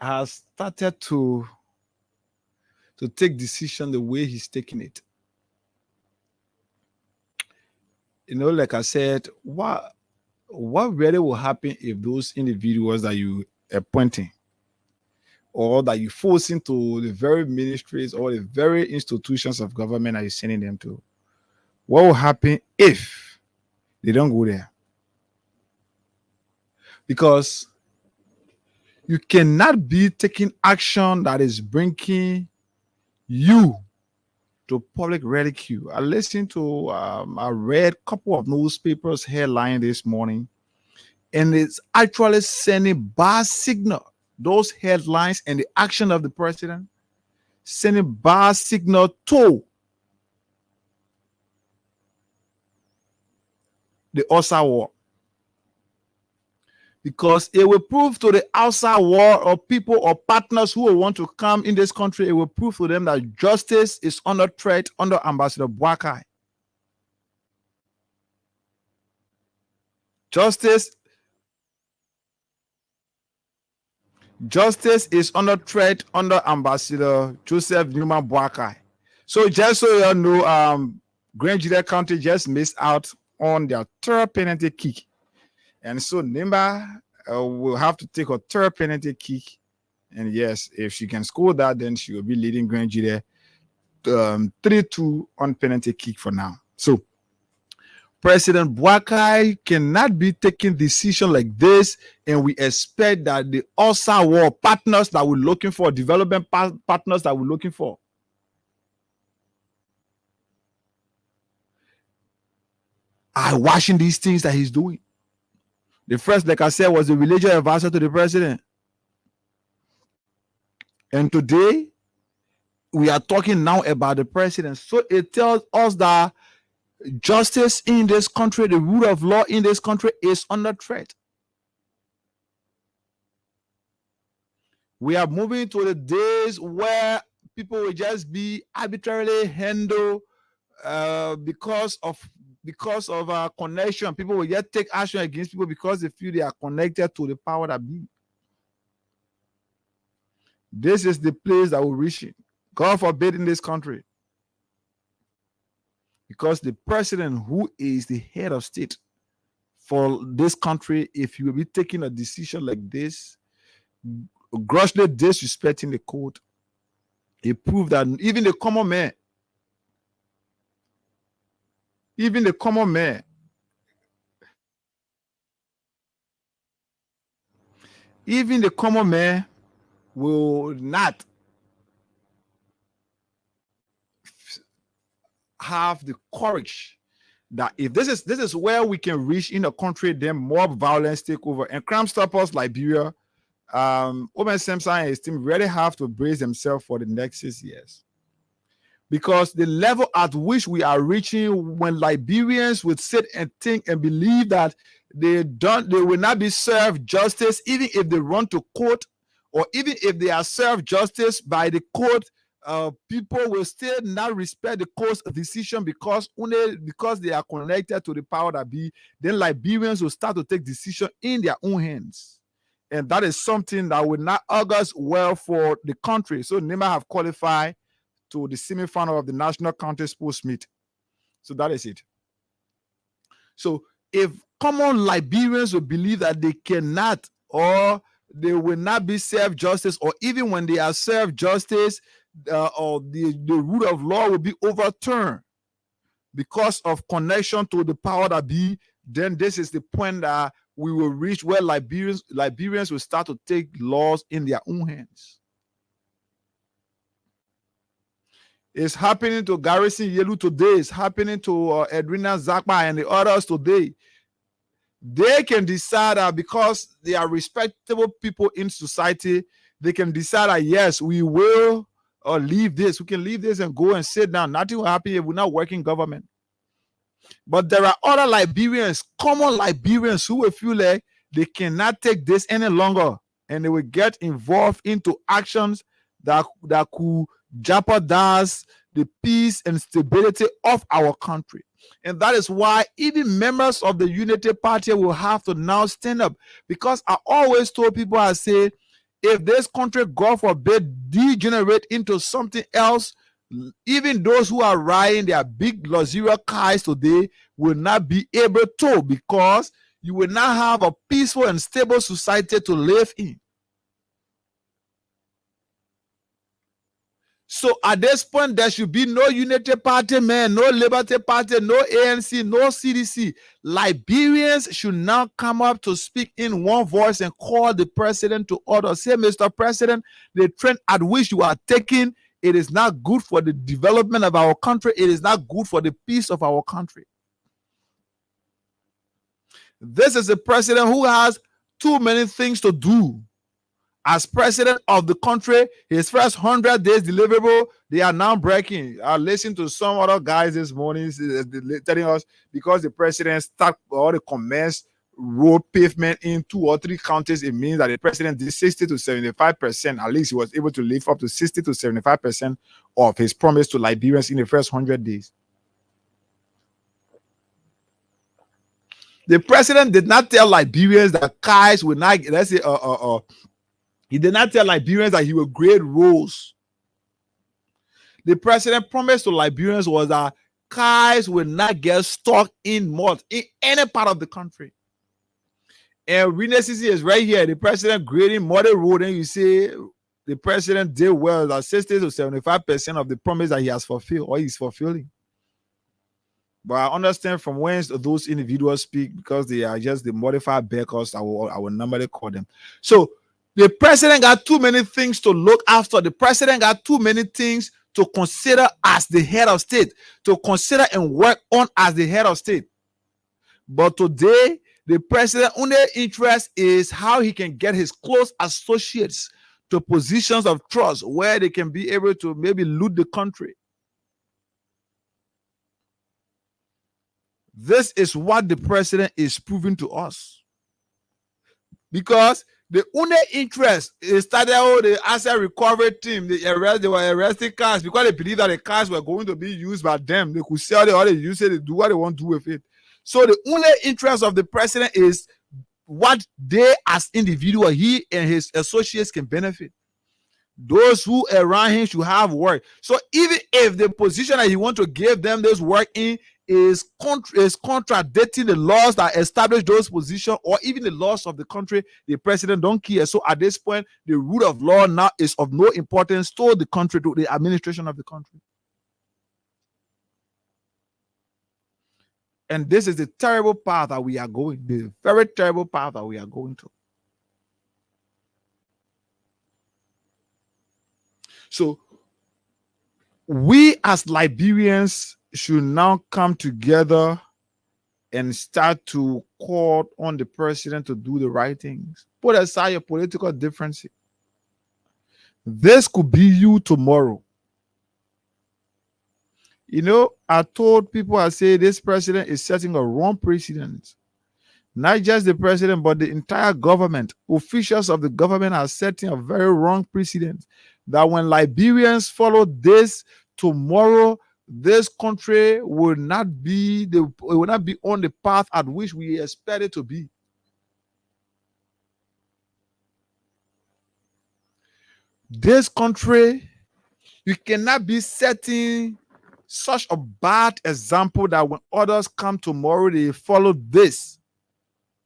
has started to take decision the way he's taking it. You know, like I said, what really will happen if those individuals that you are appointing or that you force into the very ministries or the very institutions of government that you're sending them to, what will happen if they don't go there? Because you cannot be taking action that is bringing you to public ridicule. I listened to, I read a couple of newspapers headline this morning, and it's actually sending bad signal. Those headlines and the action of the president sending bad signal to the Osa war. because it will prove to the outside world or people or partners who will want to come in this country, it will prove to them that justice is under threat under Ambassador Boakai. Justice is under threat under Ambassador Joseph Newman Boakai. So just so you know, Grand Juda County just missed out on their third penalty kick. And so Nimba will have to take a third penalty kick. And yes, if she can score that, then she will be leading Grand Juda 3-2 on penalty kick for now. So President Boakai cannot be taking decisions like this, and we expect that the outside world partners that we're looking for, development partners that we're looking for, are watching these things that he's doing. The first, like I said, was the religious advisor to the president. And today, we are talking now about the president. So it tells us that justice in this country, the rule of law in this country is under threat. We are moving to the days where people will just be arbitrarily handled because of connection. People will just take action against people because they feel they are connected to the power that be. This is the place that we're reaching. God forbid in this country. Because the president, who is the head of state for this country, if you will be taking a decision like this, grossly disrespecting the court, it proved that even the common man will not have the courage that if this is where we can reach in a country, then mob violence take over and Crime Stoppers Liberia, Omen Simpson and his team really have to brace themselves for the next 6 years. Because the level at which we are reaching, when Liberians would sit and think and believe that they will not be served justice, even if they run to court, or even if they are served justice by the court, people will still not respect the court's decision because they are connected to the power that be. Then Liberians will start to take decision in their own hands. And that is something that will not augurs well for the country. So Nimba have qualified to the semi-final of the National County Sports Meet. So that is it. So if common Liberians will believe that they cannot or they will not be served justice, or even when they are served justice, or the rule of law will be overturned because of connection to the power that be, then this is the point that we will reach where Liberians will start to take laws in their own hands. It's happening to Garrison Yelu today. It's happening to Edwina Zakpa and the others today. They can decide that because they are respectable people in society, they can decide that yes, we will leave this. We can leave this and go and sit down. Nothing will happen if we're not working government. But there are other Liberians, common Liberians, who will feel like they cannot take this any longer, and they will get involved into actions that could jeopardize the peace and stability of our country. And that is why even members of the Unity Party will have to now stand up. Because I always told people, I say, if this country, God forbid, degenerate into something else, even those who are riding their big luxurious cars today will not be able to, because you will not have a peaceful and stable society to live in. So at this point, there should be no Unity Party, man, no Liberty Party, no ANC, no CDC. Liberians should now come up to speak in one voice and call the president to order. Say, Mr. President, the trend at which you are taking, it is not good for the development of our country. It is not good for the peace of our country. This is a president who has too many things to do. As president of the country, his first 100 days deliverable, they are now breaking. I listened to some other guys this morning telling us because the president stuck all the comments road pavement in 2 or 3 counties, it means that the president did 60 to 75%. At least he was able to live up to 60 to 75% of his promise to Liberians in the first 100 days. The president did not tell Liberians that cars would not, let's say, he did not tell Liberians that he would grade roads. The president promised to Liberians was that cars will not get stuck in mud in any part of the country. And Renaissance is right here. The president grading muddy road, and you say the president did well, that 60 to 75% of the promise that he has fulfilled or he's fulfilling. But I understand from whence those individuals speak, because they are just the modified beggars, I will normally call them. So the president got too many things to look after. The president got too many things to consider as the head of state, to consider and work on as the head of state. But today, the president's only interest is how he can get his close associates to positions of trust where they can be able to maybe loot the country. This is what the president is proving to us. Because the only interest is started the asset recovery team. They were arresting cars because they believe that the cars were going to be used by them. They could sell it or they use it, they do what they want to do with it. So the only interest of the president is what they as individual, he and his associates can benefit. Those who around him should have work. So even if the position that he wants to give them this work in is contradicting the laws that establish those positions or even the laws of the country, the president don't care. So at this point, the rule of law now is of no importance to the country, to the administration of the country. And this is the terrible path that we are going, the very terrible path that we are going to. So we as Liberians should now come together and start to call on the president to do the right things. Put aside your political differences. This could be you tomorrow. You know, I told people, I say this president is setting a wrong precedent. Not just the president, but the entire government. Officials of the government are setting a very wrong precedent. That when Liberians follow this tomorrow, this country will not be on the path at which we expect it to be. This country, you cannot be setting such a bad example that when others come tomorrow, they follow this.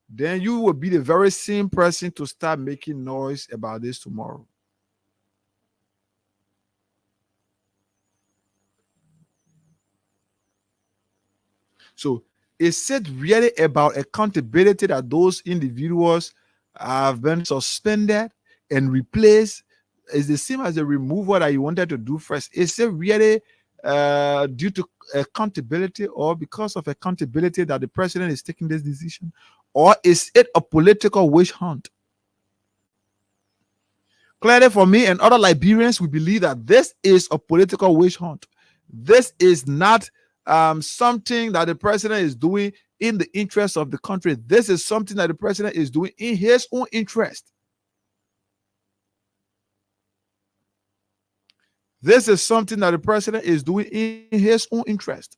Then you will be the very same person to start making noise about this tomorrow. So is it really about accountability that those individuals have been suspended and replaced? Is the same as the removal that you wanted to do first? Is it really due to accountability or because of accountability that the president is taking this decision? Or is it a political witch hunt? Clearly for me and other Liberians, we believe that this is a political witch hunt. This is not something that the president is doing in the interest of the country. This is something that the president is doing in his own interest. This is something that the president is doing in his own interest.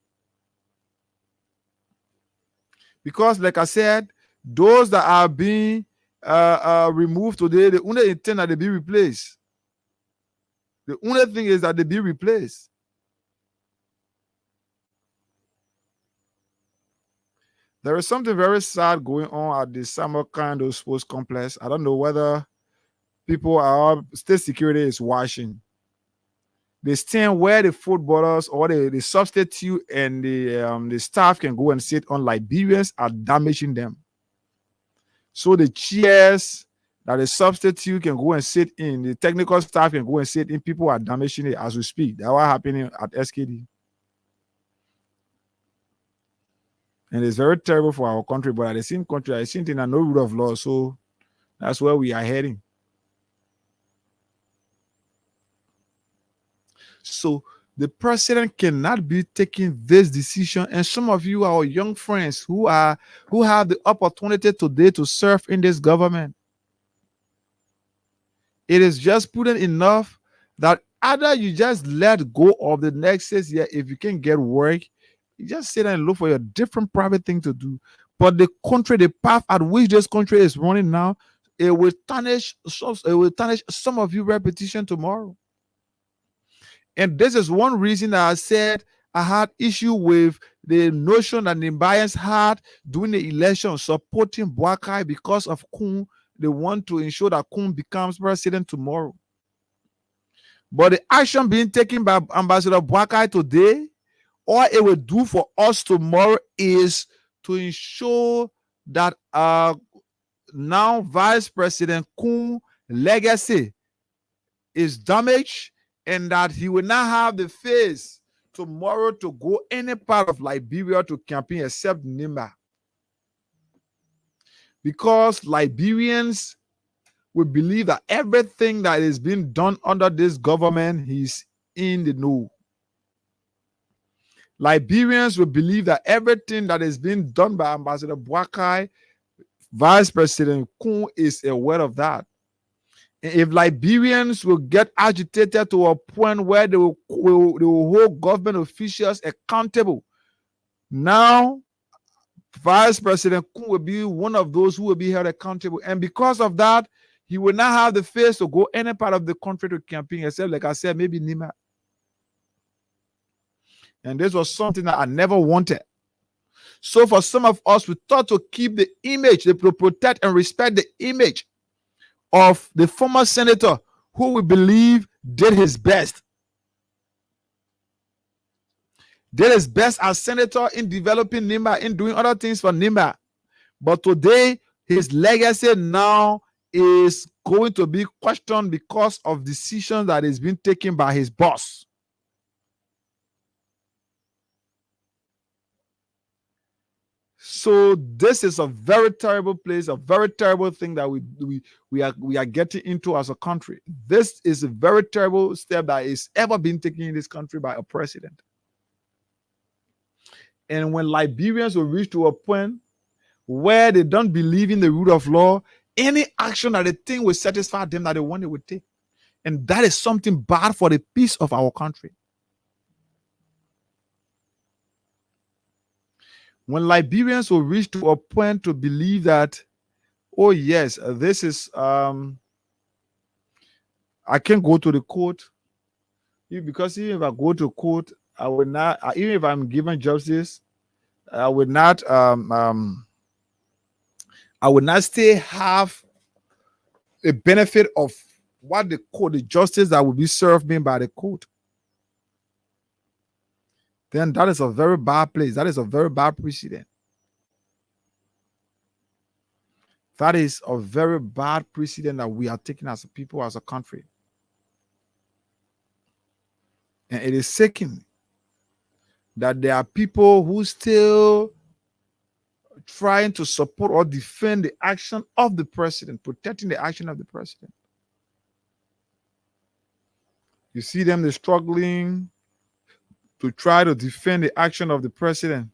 Because, like I said, those that are being removed today, the only intent that they be replaced. The only thing is that they be replaced. There is something very sad going on at the Samarkand Sports Complex. I don't know whether people are, state security is watching. They stand where the footballers or the substitute and the staff can go and sit on. Liberians are damaging them. So the chairs that the substitute can go and sit in, the technical staff can go and sit in, people are damaging it as we speak. That's what happening at SKD. And it's very terrible for our country, but at the same country, I think in no rule of law, so that's where we are heading. So The president cannot be taking this decision. And some of you are young friends who have the opportunity today to serve in this government. It is just prudent enough that either you just let go of the next 6 years. If you can get work, you just sit and look for a different private thing to do. But the country, the path at which this country is running now, it will tarnish some of you repetition tomorrow. And this is one reason that I said I had issue with the notion that the Nimbayans had during the election supporting Boakai because of Kun. They want to ensure that Kun becomes president tomorrow. But the action being taken by Ambassador Boakai today, all it will do for us tomorrow is to ensure that now Vice President Kun's legacy is damaged, and that he will not have the face tomorrow to go any part of Liberia to campaign except Nimba. Because Liberians will believe that everything that is being done under this government, he's in the know. Liberians will believe that everything that is being done by Ambassador Boakai, Vice President Kun, is aware of that. If Liberians will get agitated to a point where they will hold government officials accountable, now Vice President Kun will be one of those who will be held accountable. And because of that, he will not have the face to go any part of the country to campaign, except, like I said, maybe Nima. And this was something that I never wanted. So for some of us, we thought to keep the image, to protect and respect the image of the former senator who we believe did his best. Did his best as senator in developing Nimba, in doing other things for Nimba. But today, his legacy now is going to be questioned because of decisions that is being taken by his boss. So this is a very terrible place, a very terrible thing that we are getting into as a country. This is a very terrible step that is ever been taken in this country by a president. And when Liberians will reach to a point where they don't believe in the rule of law, any action that they think will satisfy them that they want, they will take. And that is something bad for the peace of our country. When Liberians will reach to a point to believe that, oh yes, this is, I can go to the court, because even if I go to court, I will not, even if I'm given justice, I would not still have a benefit of what the court, the justice that will be served me by the court. Then that is a very bad place. That is a very bad precedent. That is a very bad precedent that we are taking as a people, as a country. And it is sickening that there are people who still trying to support or defend the action of the president, protecting the action of the president. You see them, they're struggling to try to defend the action of the president.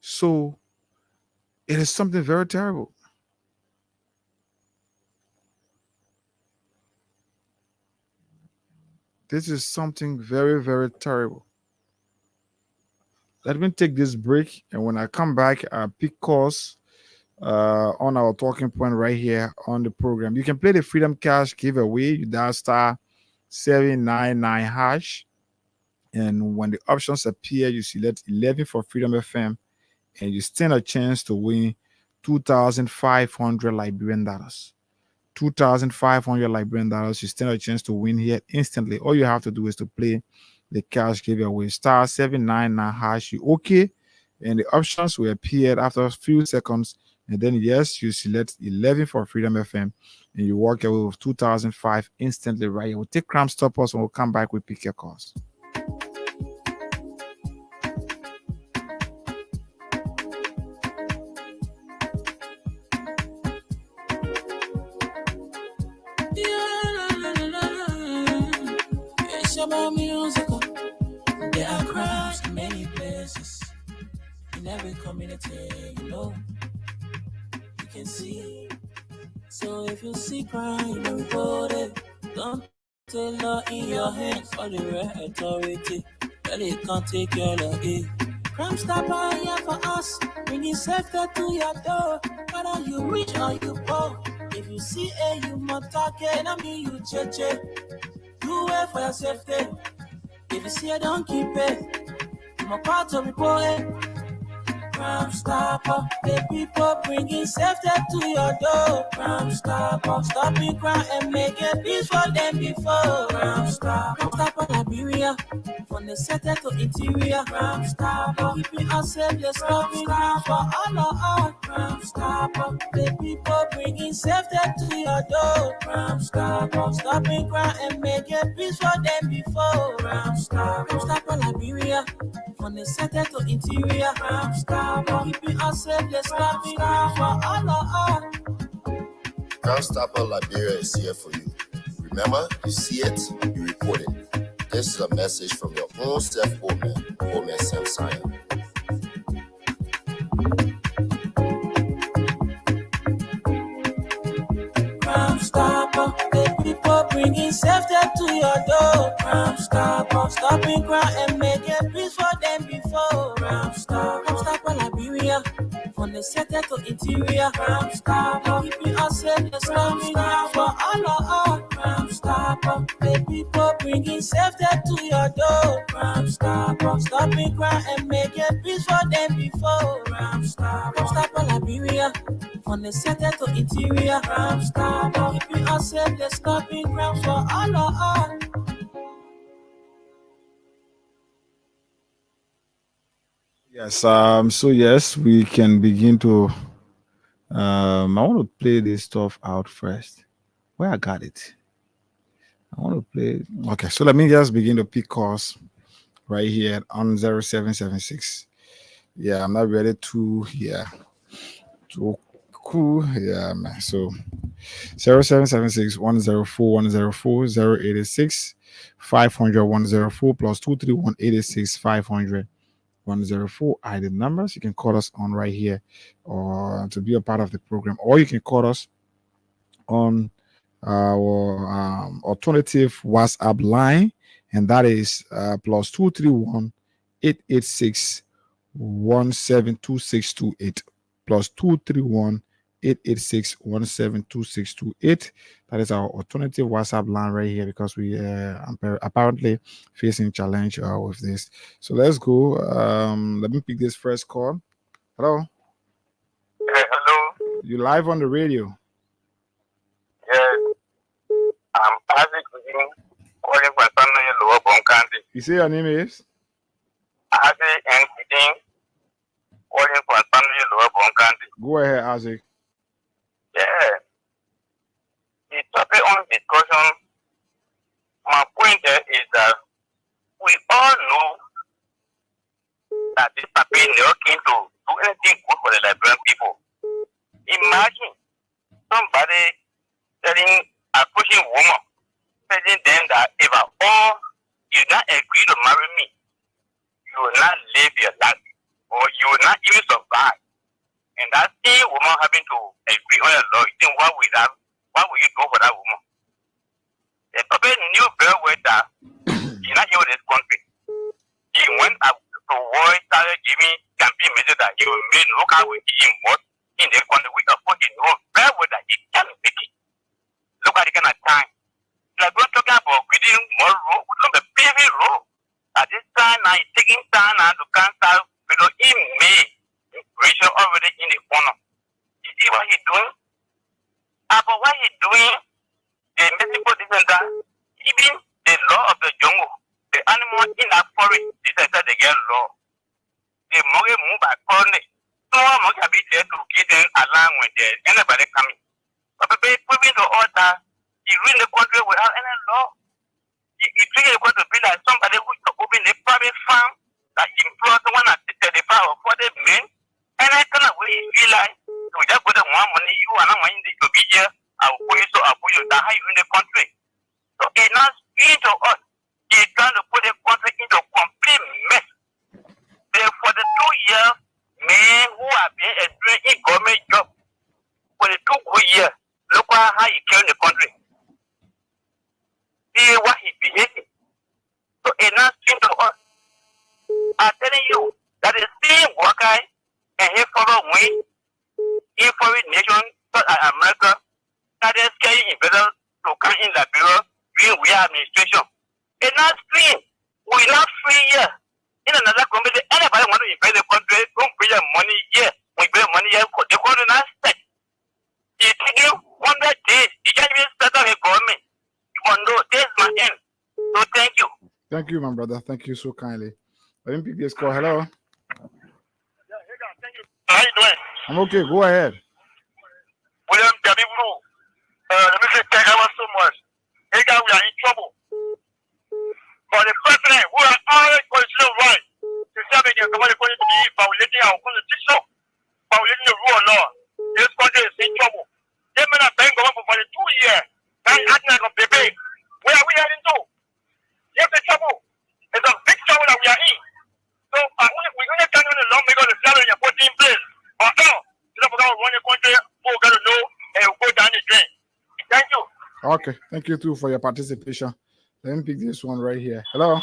So it is something very terrible. This is something very, very terrible. Let me take this break, and when I come back, I'll pick calls on our talking point right here on the program. You can play the Freedom Cash giveaway. You dial *799#, and when the options appear, you select 11 for Freedom FM, and you stand a chance to win 2,500 Liberian dollars. 2,500 Liberian dollars. You stand a chance to win here instantly. All you have to do is to play the cash giveaway. *799#. You okay, and the options will appear after a few seconds. And then, yes, you select 11 for Freedom FM, and you walk away with 2,500 instantly right here. We'll take Crime Stoppers, and we'll come back with pick your calls. about musical. There are crowds in many places. In every community, you can see. So if you see crime, report it. Don't take law in your hands for the right authority. Really can't take your law in. Crime Stopper here for us, bringing safety to your door. Whether you rich or you poor, if you see a human target, I mean you cheche. Do it for your safety. If you see a don't keep it. I'm a part of report it. Crime Stopper, the people bringing safety to your door. Crime Stopper, stopping crime and making peace for them before. Crime Stopper, Liberia, from the center to interior. Crime Stopper, keeping us safe, let's stopping crime for all of us. Crime Stopper, the people bringing safety to your door. Crime Stopper, stopping crime and making peace for them before. Crime Stopper, Liberia, from the center to interior. Crime Stopper, keeping us safe, let's stop it for all of us. Crime Stopper Liberia is here for you. Remember, you see it, you report it. This is a message from your own Omen Sam Sion. Crime Stopper, the people bringing safety to your door. Crime Stopper, stopping crime and making peace for them before. Crime Stopper, Liberia, from the center to interior. Crime Stopper, keeping us safe, let's stop it for all of us. Crime Stopper, the people bringing safety to your door. Crime Stopper, stopping crime and making peace for them before. Crime Stopper, Liberia, from the center to interior. Crime Stopper, keeping us safe, let's stop it crime for all of us. Yes, so yes, we can begin to I want to play this stuff out first. Where I got it. I want to play. Okay, so let me just begin to pick calls right here on 0776. Yeah, I'm not ready to to cool. Yeah, man. So 0776 104 104 086 500 104 plus 231 86 500 104 are the numbers you can call us on right here or to be a part of the program, or you can call us on our alternative WhatsApp line, and that is plus 231 886 172628 plus 231 886 172628. That is our alternative WhatsApp line right here, because we apparently facing challenge with this. So let's go. Let me pick this first call. Hello. Hey, hello. You live on the radio? Yes. I'm Isaac calling from San Lower Bon County. You say your name is? Isaac and calling from San Lower Bon County. Go ahead, Isaac. Yeah. The topic on discussion, my point there is that we all know that this campaign never came to do anything good for the Liberian people. Imagine somebody approaching woman, telling them that if at all you not agree to marry me, you will not live your life, or you will not even survive. And that same woman having to agree on the law, you think what will you do for that woman? The prophet knew very well that he's not here in this country. He went up to war, started giving campaign message that he will make local with him what in the country, which of course he knows very well that he can't make it. Look at the kind of time. Like we're talking about reading more road, not the baby road. At this time now, he's taking time now to cancel because he made inspiration already in the corner. You see what he's doing? But what he's doing, the Mexico different that even the law of the jungle, the animal in that forest, this is that they get law. The Moge move by corner. So much have been there to get them along with anybody coming. But proving to all that he ruined the country without any law. He figured it was to be like somebody who to open a private farm that employs someone at 35 or 40 men. And I kind of way feel like to just put the one money you and I'm going to be here. I'll put you so I'll put you that how you in the country. So it's not speaking to us. He try government job for the 2 good years. Look how he killed the country. See what he behaved. So it's not to us. I'm telling you that the same worker and he follow me in foreign nation such as America that is carrying investors to come in the bureau during we administration. It's not free. We're not free here. In another country, anybody want to invest the country, don't pay your money here. We pay money here, the country not set. It take you 100 days. You can't even set up a government. Although this is my end. So thank you. Thank you, my brother. Thank you so kindly. Let me pick this call. Hello. How you doing? I'm okay. Go ahead. William Jabibu. Let me say thank you so much. Hey guys, we are in trouble. For the president, who are always considered right to serve against somebody going to be violating our constitution, violating the rule of law. This country is in trouble. They may not been going for 2 years. Now acting like a baby. Where are we heading to? Yes, the trouble. It's a big trouble that we are in. So we're going to turn on the lawmakers to salary and put in place. Or else, we're going to run the country, we're going to know, and we'll go down the drain. Thank you. Okay. Thank you too for your participation. Let me pick this one right here. Hello.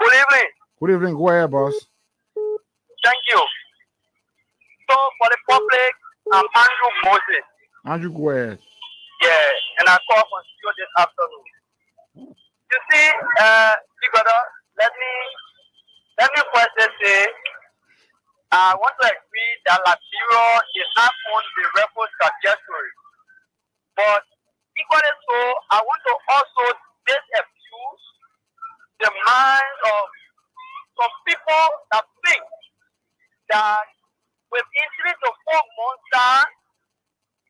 Good evening. Good evening. Go ahead, boss. Thank you. So for the public, I'm Andrew Moses. Andrew, go ahead. Yeah, and I call for you this afternoon. You see, brother, let me first say, I want to agree that Liberia is not on the record trajectory. But equally so, I want to also disabuse the minds of some people that think that with incident of 4 months time,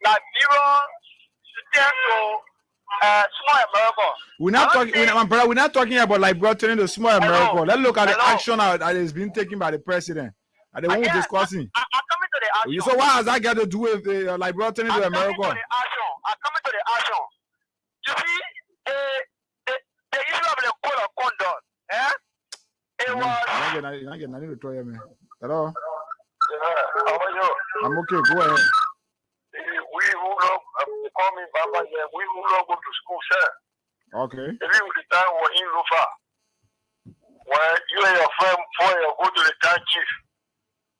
Liberia should turn to small America. We're not talking, my brother. We're not talking about Liberia turning to small America. Let's look at the action that is being taken by the president. And the one we're discussing. I'm coming to the action. So what has that got to do with the Liberia turning to America? I'm coming to the action. You see, the issue of the code of conduct, it was. I need to try you, man. Hello. How are you? I'm okay. Go ahead. We who love, call me Baba here. We who love go to school, sir. Okay. If you the time we're in Lufa, when you and your friend go to the town chief,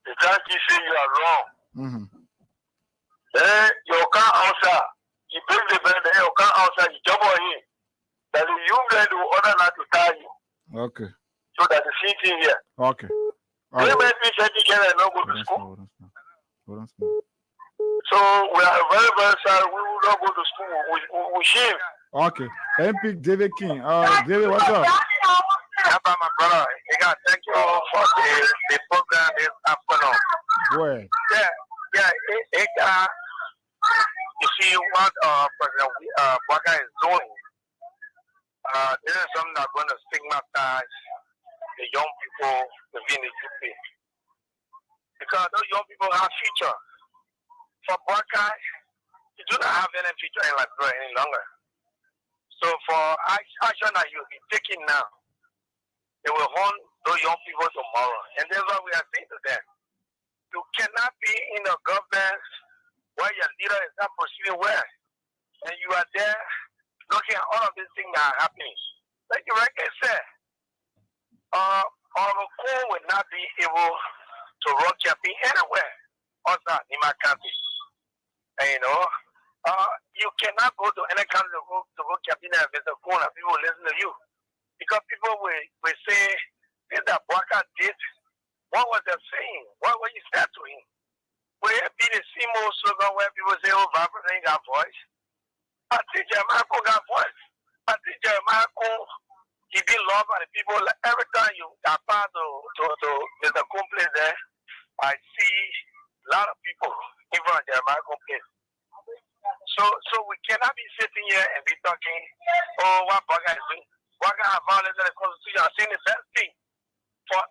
the town chief say you are wrong. Mm-hmm. Then you can't answer. You bring the bed, then you can't answer. You jump on him. That is you guys will order not to tell you. Okay. So that the same thing here. Okay. All right. Make me say together and not go to school. Hold on. So we are very, very sorry. We will not go to school. We shame. Okay. Let me pick David King. David, what's up? Yeah, my brother. Thank you for the program this afternoon. Go ahead. Yeah. You see what President Baka is doing. This is something that's going to stigmatize the young people within the UP. Because those young people have future. For Baka, you do not have any future in Liberia any longer. So for action that you'll be taking now, it will haunt those young people tomorrow. And that's what we are saying to them. You cannot be in a government where your leader is not proceeding well. And you are there looking at all of these things that are happening. Like you rightly said, our coal will not be able to run campaign anywhere outside Nima County. And you cannot go to any country to go campaign and visit coal and people will listen to you. Because people will say, this that Baka did, what was they saying? What you said to him? Will it be the same old slogan where people say, oh, Barbara ain't got voice? I think Jeremiah got voice. I think Jeremiah he be loved by the people. Every time you are part to Mr. Complex there, I see a lot of people in front of Jeremiah Complex. So we cannot be sitting here and be talking, oh, what Baka is doing. Baka have violated the Constitution. I'm saying the best thing for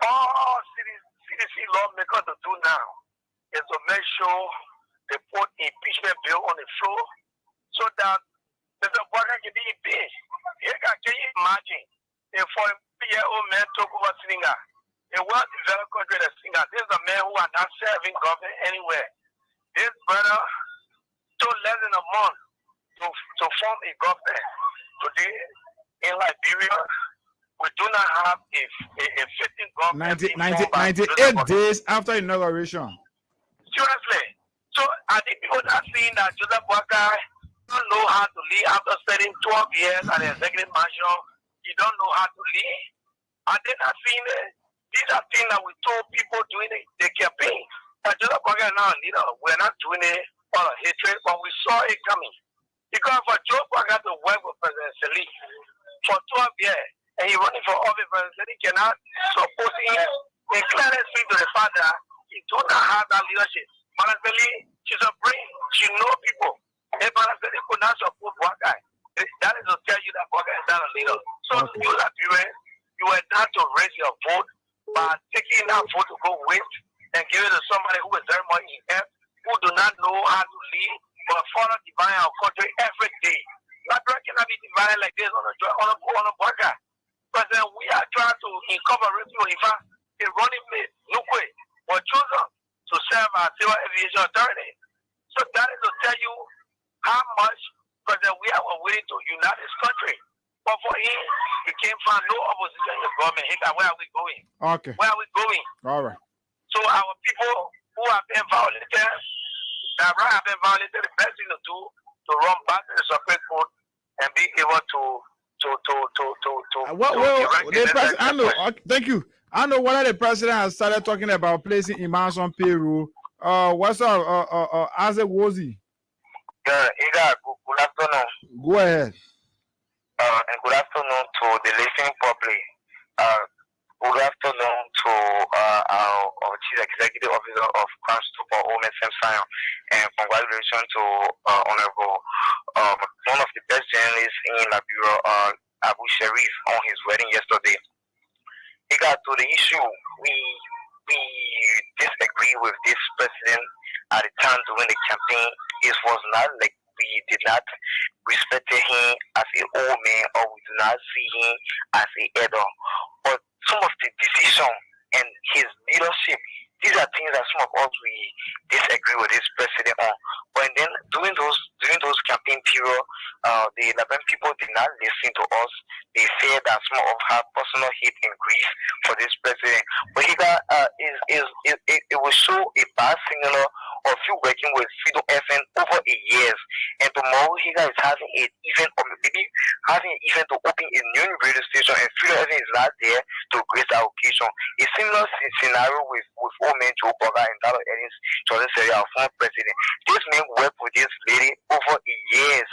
all CDC lawmakers to do now is to make sure they put impeachment bill on the floor so that Mr. Baka can be impeached. Can you imagine if a 4-year-old man took over Senegal A well-developed country that think that there's a man who are not serving government anywhere. This brother took less than a month to form a government. Today, in Liberia, we do not have a fitting government. 98 days after inauguration. Seriously. So I think people are saying that Joseph Boakai don't know how to lead after spending 12 years at the executive mansion. He don't know how to lead. And then I think these are things that we told people during the campaign. That Joseph Boakai is now a leader. We're not doing it out of hatred, but we saw it coming. Because for Joe Boakai to work with President Salik for 12 years, and he running for office, President Salik cannot support him and clearly speak to the fact that he do not have that leadership. President she's a brain. She knows people. And President could not support Boakai. That is to tell you that Boakai is not a leader. So you were not to raise your vote by taking that vote to go waste and give it to somebody who is very much inept, who do not know how to lead, but follow divine our country every day. Liberia cannot be divided like this on a Boakai. But then we are trying to incorporate people. In fact, a running mate, Nukwe, was chosen to serve as Civil Aviation Authority. So that is to tell you how much, because we are willing to unite this country. But for him, he can't find no opposition in the government. He got, where are we going? Okay. Where are we going? All right. So our people who have been violated, that right have been violated, the best thing to do to run back to the Supreme Court and be able to I know. Thank you. I know whether the president has started talking about placing imams on payroll. What's up, Isaac Wozi? Good afternoon. Go ahead. And good afternoon to the listening public. Good afternoon to our Chief Executive Officer of Crown Super, Omen Samson, and congratulations to Honorable one of the best journalists in Liberia, Abu Sharif, on his wedding yesterday. He got to the issue. We disagree with this president at the time during the campaign. It was not like we did not respect him as an old man, or we do not see him as an elder. But some of the decision and his leadership, these are things that some of us we disagree with this president on. But then during those campaign period, the Liberian people did not listen to us. They said that some of us have personal hate and grief for this president. But he got it will show a bad signal of you working with Freedom FM over a years. And tomorrow he is having an event, or maybe having an event to open a new radio station, and Freedom FM is not there to grace our occasion. A similar scenario with old man Joe Boakai and Dalo Ellis, Jordan Seri, our former president. This man worked with this lady over a years.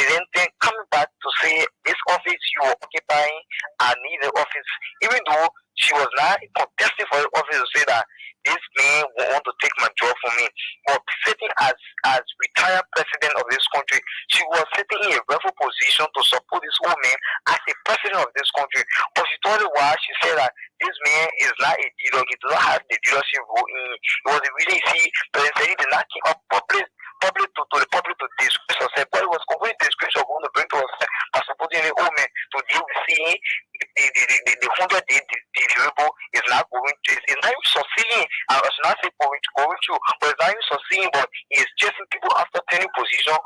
And then coming back to say, this office you are occupying, I need the office, even though she was not contesting for the office to say that this man will want to take my job from me. But sitting as retired president of this country, she was sitting in a rightful position to support this old man as the president of this country. But she told me why she said that this man is not a leader. He does not have the leadership role in it. It was the reason you see President Seri did not keep up public to the public to disgrace herself. But it was complete disgrace of going to bring to herself by supporting the old man to deal with seeing the 100-day deliverable is not going to, it's not even succeeding. I was not saying going through, but it's not even succeeding, but he is chasing people after turning position,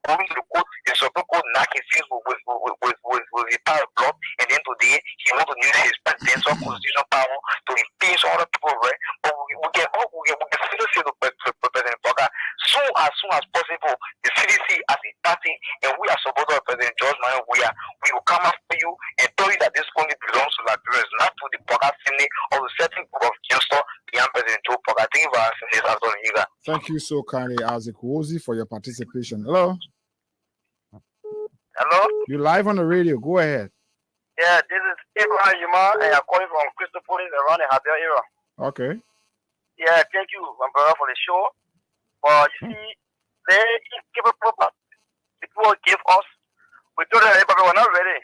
going to the court, the Supreme Court knocking things with the power block, and then today he wants to use his presidential constitutional power to impeach other people, right? But we can still say to President Boakai, soon as possible, the CDC as a party, and we are supporters of President George Manuel Weah, we will come after you and tell you that this country belongs to Liberians, not to the Boakai family or the certain group of gangsters beyond President Joe Boakai. Thank you for asking this afternoon, Higa. Thank you so kindly, Isaac Wozi, for your participation. Hello. Hello? You're live on the radio. Go ahead. Yeah, this is Abraham Yuma, and I'm calling from Crystal Police around the Habia area. Okay. Yeah, thank you, my brother, for the show. But you see, they give a proper. People give us. We told them, but we were not ready.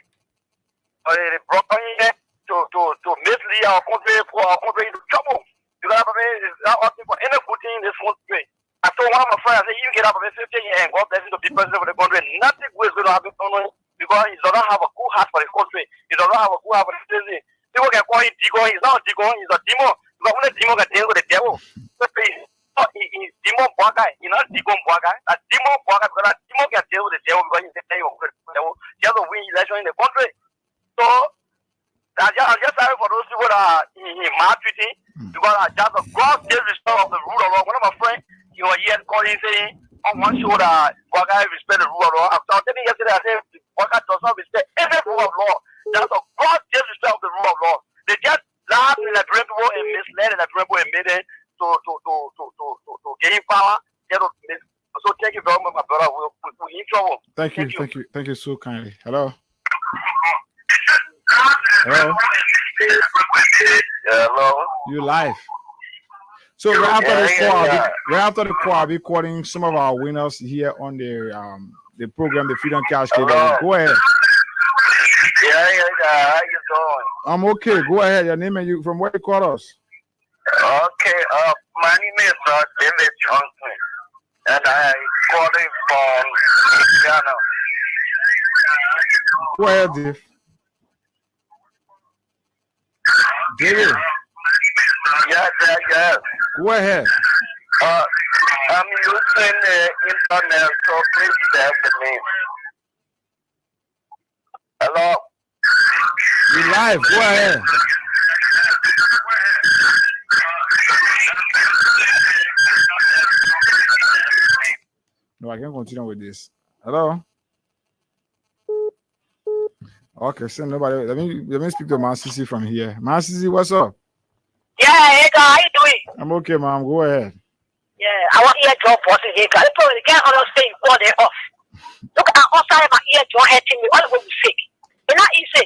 But they brought in to mislead our country, for our country into trouble. Because it's not asking for any good thing in this country. I told one of my friends, I said, you get up and 50 and God bless you to be president of the country. Nothing good is going to happen because he does not have a good heart for the country. He does not have a good heart for the city. People can call call him Digon. He's not a Digon. He's a demon. Because when a demon can deal with the devil, he's demon Boakai. He's not Digon Boakai. A demon Boakai because a demon can deal with the devil because he's the devil. He has to win election in the country. So I'm just sorry for those people that he maltreating because I just a gross disrespect of the rule of law. One of my friends, he was here calling saying on one show that Boakai respect the rule of law. After telling yesterday, I said Boakai does not respect any rule of law. That's a gross disrespect of the rule of law. They just laugh in the people and misled the people and made it to gain power. So thank you very much, my brother. We're in trouble. Thank you so kindly. Hello. Hello. Hello. You live. So right after the call, I'll be calling some of our winners here on the program, the Freedom Cash. Go ahead. Yeah, how you doing? I'm okay. Go ahead. Your name and you from where you call us? Okay, my name is David Johnson, and I calling from Ghana. Go ahead, Dave. David. Yes. Go ahead. I'm using the internet, so please bear with me. Hello? You live. Go ahead. No, I can't continue with this. Hello? Okay, so nobody. Let me speak to Masisi from here. Masisi, what's up? Yeah, hey, how you doing? I'm okay, ma'am. Go ahead. Yeah, I want ear job for the guy. The guy on stay all day off. Look at outside my ear job hurting me. All the way fake. It's not easy.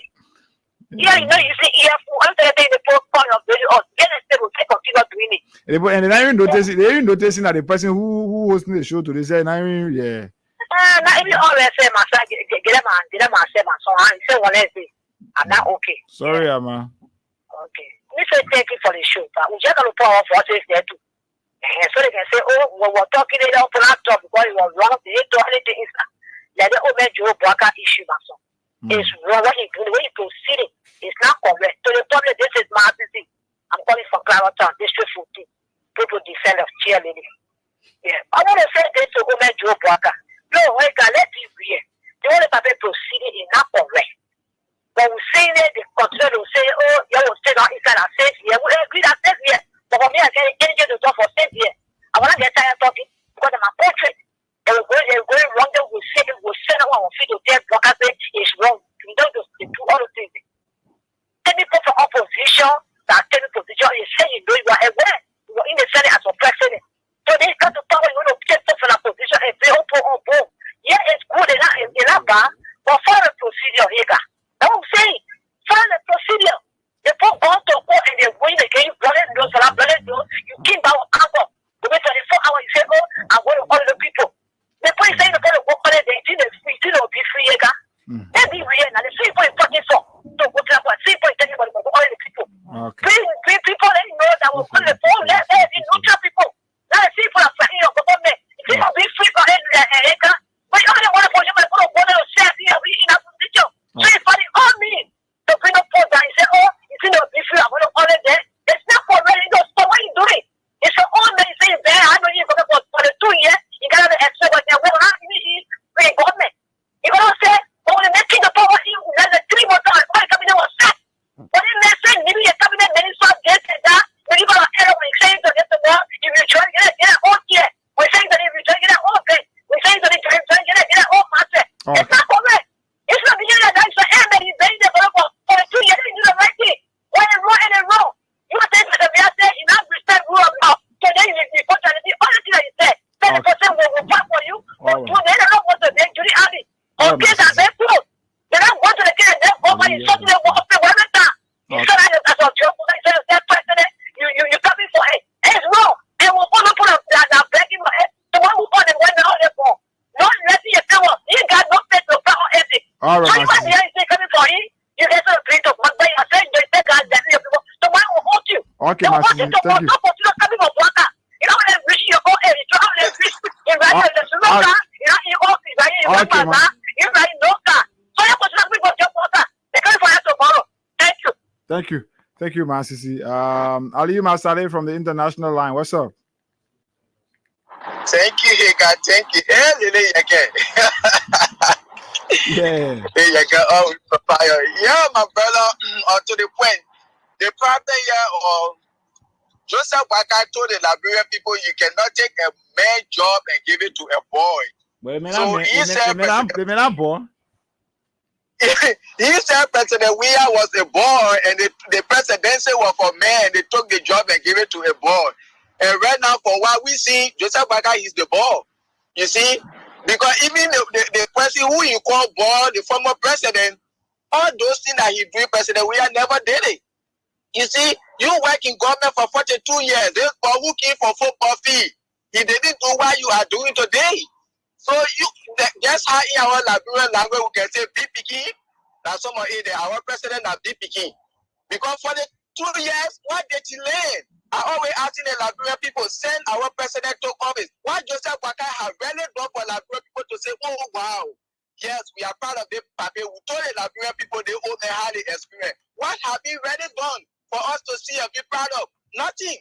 Yeah, you know, you see earful. I'm telling you, the poor part of the off. Get a stable, continue doing it. And they even noticing that the person who hosting the show today said, yeah. Not even always say my son, get a man, say my son. I say one day. I'm not okay. Sorry, Amma. Okay. We say thank you for the show, but we just got to power for us there too. And so they can say, oh, we're talking it up on laptop because it was wrong. They didn't do anything. Like the old man Joe Boakai issue, my son. It's wrong. What he the way he proceeding is not correct. So the problem, this is my city. I'm calling from Clarendon, District 14. People defend of cheerleading. Yeah. I want to say this to old man Joe Boakai. No, wait, let it be here. The only people proceeding is not correct. When we say that, they continue to say, oh, you will stay on inside and safe here. We agree that safe here. But for me, I can't get the job for safe here. I want to get tired talking because of my portrait. They were going wrong. They will say, we'll send out on feed to tell Boakai say it's wrong. We don't just do all the things. Any people from opposition that take the position, you say you know you are aware. You are in the Senate as a president. So they got to talk when you want to get stuff from a position and say, oh, yeah, it's good enough, but follow the procedure here. That's what I'm saying. Follow the procedure. They put on to go and they win again. You keep our anger. You wait 24 hours, you say, oh, I'm going to order the people. The police saying they're going to go on it, they think they'll be free. They be real now. The people is fucking so. So go to that one. See, people is telling you about all the people. Okay. People, let you know that we're on the phone. Let be neutral people. Now the people are fighting your government. If you don't be free for it, but you only want to put your money for one of your shares here in a position. So it's funny on me. So bring up for that. You say, oh, you see, no, be free. I'm going to order there. It's not for really. So what are you doing? It's your own man. You say, I know you're going to for the 2 years. You got to extra what you're going to have. You government. You're going to say, oh, the next thing the power is the 3 months on. Why cabinet was set? But in the same, maybe a cabinet minister gets that. When you got to error when you say to get the work, if you try to get it all here. We're saying that if you try to get it all okay. We're saying that if you try to get it all master. It's not correct. It's not beginning that that's the end that he's saying that for 2 years. You do the right thing. When it's wrong and it's wrong. You are saying that the mayor said you not respect rule of law. So then you put that in the only thing that you said. 30% will fight for you. But they don't want to make Judy Ali. Okay, that's their fault. They don't want to get them over in something that will open one time. You said as a joke, you said that president, you coming for it. It's wrong. And we'll put that begging for it. The one who put the one out there for. Not letting you come up. You got no place to power ethic. All right, so you might be here coming for him. You get some print of Monday. I said, you take God that you people. The one will hold you. Okay, Masisi, thank you. Coming for Boakai. You know, when reach your own age, you don't have reach. You're right in the Sunoka. You're not in your office. You're in your office. You're right in Noka. So you're going to be for your Boakai. They're coming for you tomorrow. Thank you. Thank Thank you, Masisi. Ali Masale from the international line. What's up? Thank you, Hega. Thank you. Hey, again. Yeah. Hey, oh, papaya. Yeah, my brother. To the point. The problem here, Joseph Boakai told the Liberian people, you cannot take a man job and give it to a boy. So he said, he said President Weah was a boy and the presidency was for men. They took the job and gave it to a boy. And right now, for what we see, Joseph Boakai is the boy. You see? Because even the person who you call boy, the former president, all those things that he did, President Weah never did it. You see, you work in government for 42 years. This boy who came for football fee, he didn't do what you are doing today. So that's how in our Liberian language we can say big picking. That's some of it. Our president are big picking. Because for the 2 years, what did he learn? I always asking the Liberian people, send our president to office. What Joseph Boakai have really done for Liberian people to say, oh wow, yes, we are proud of this paper. We told the Liberian people they own a highly experience. What have he really done for us to see and be proud of? Nothing.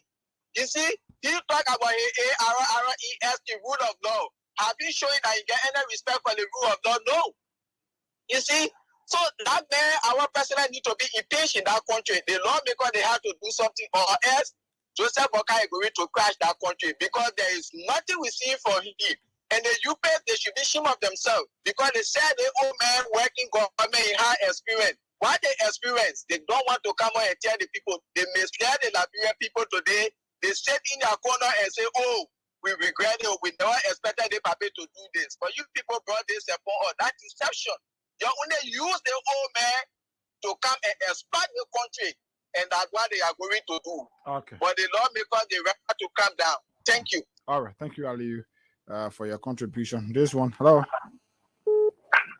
You see, he talk about ARRES, the rule of law. Have you shown that he get any respect for the rule of law? No. You see, so that man, our president need to be impatient in that country. The lawmaker, they have to do something, or else Joseph Boakai is going to crash that country because there is nothing we see for him. And the youth, they should be ashamed of themselves because they said the old man working government in high experience. What they experience, they don't want to come out and tell the people. They mislead the Liberian people today. They sit in their corner and say, oh, we regret it. We never expected the paper to do this. But you people brought this upon us. That deception. You only use the old man to come and expand the country. And that's what they are going to do. Okay. But the lawmakers, they have to calm down. Thank you. All right. Thank you, Ali, for your contribution. This one. Hello.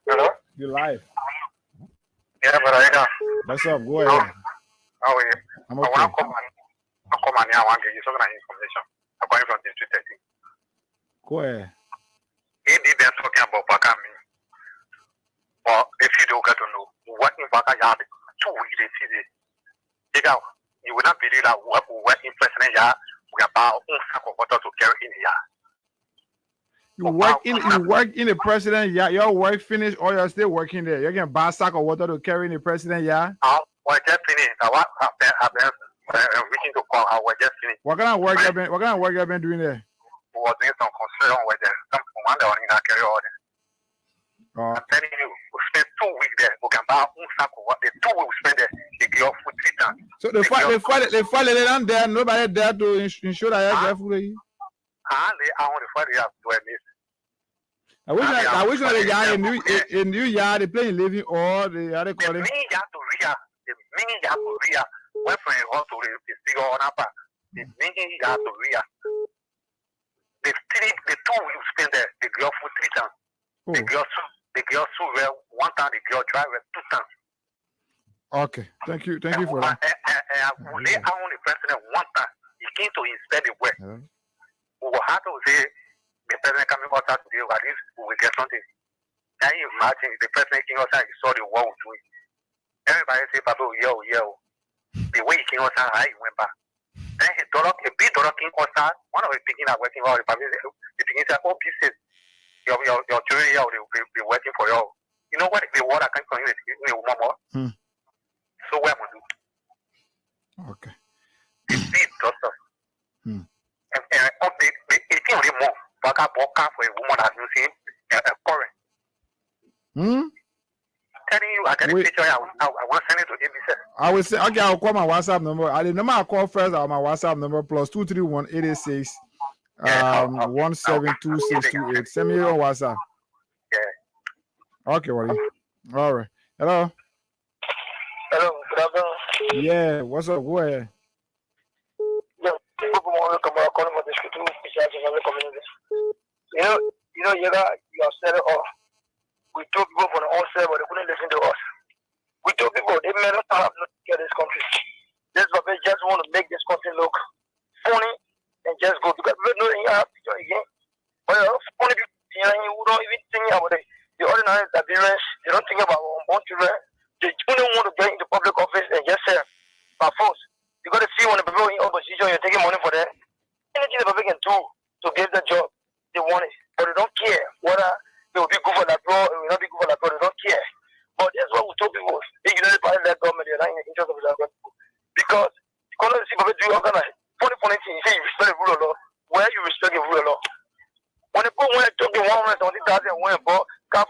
Hello. You live. Yeah, but I know. What's up? Go ahead. How are you? I'm okay. I want to come and I want to give you some information. I'm going from District 13. Go ahead. He did that talking about Bakami. But if you don't get to know what in Bakayard, 2 weeks, you will not believe that what in President Yard, we are about sack of water to carry in here. You work in the president yard. Your work finished or you're still working there? You're getting buy a sack of water to carry in the president yard? Well, just finished. I've been reaching to call. I was just finished. What kind of work you have been doing there? We was doing some construction with them. Some one day on carry all this. I'm telling you, we spent 2 weeks there. We can buy one sack of water. The 2 weeks we spent there, they give us food 3 times. So they fight it down there. Nobody there to ensure that you have food. I wish the yard in New Yard they play living or the other calling. The mini yard to Ria. Went from a house to the big on up. The mini yard to Ria. The 2 weeks spent there, they give us food 3 times. They give us food 1 time, they give us dry 2 times. Okay, thank you for that. And they own the president 1 time. He came to inspect the work. We will have to say the president coming outside today, at least we will get something. Can you imagine the president came outside, he saw the war was doing. Everybody say, Papa, yo. The way he came outside, how he went back. Then a big daughter came outside. One of the beginning are working for the family. The beginning said, oh, this is your children here, they'll be working for you. You know what? The water comes from you, it's more. So what am I do? Okay. The big daughter. And the 18 of them more. But I bought car for a woman that's using a current. Telling you, I got a picture. I want to send it to ABC. I will say, okay, I'll call my WhatsApp number. The number I call first are my WhatsApp number plus 231-886 172628. Send me your WhatsApp. Yeah. Okay, Wally. All right. Hello. Hello, good afternoon. Yeah, what's up? Go ahead. You have said it off. We told people from the onset, but they couldn't listen to us. We told people they may not have to get this country. This government just want to make this country look funny and just go because we know they have picture again. But funny people who don't even think about it. The ordinary Liberians, they don't think about our unborn children. They only want to get into public office and just say, by force. people in opposition, you're taking money for that. Anything the people can do to get the job, they want it. But they don't care whether it will be good for that bro, it will not be good for that bro, they don't care. But that's what we told people. They don't let government, they're not in the interest of the people. Because you can't see people do all kind of funny things. You say you respect the rule of law. Where you respect the rule of law? When the people want to talk 170,000 when bought cash,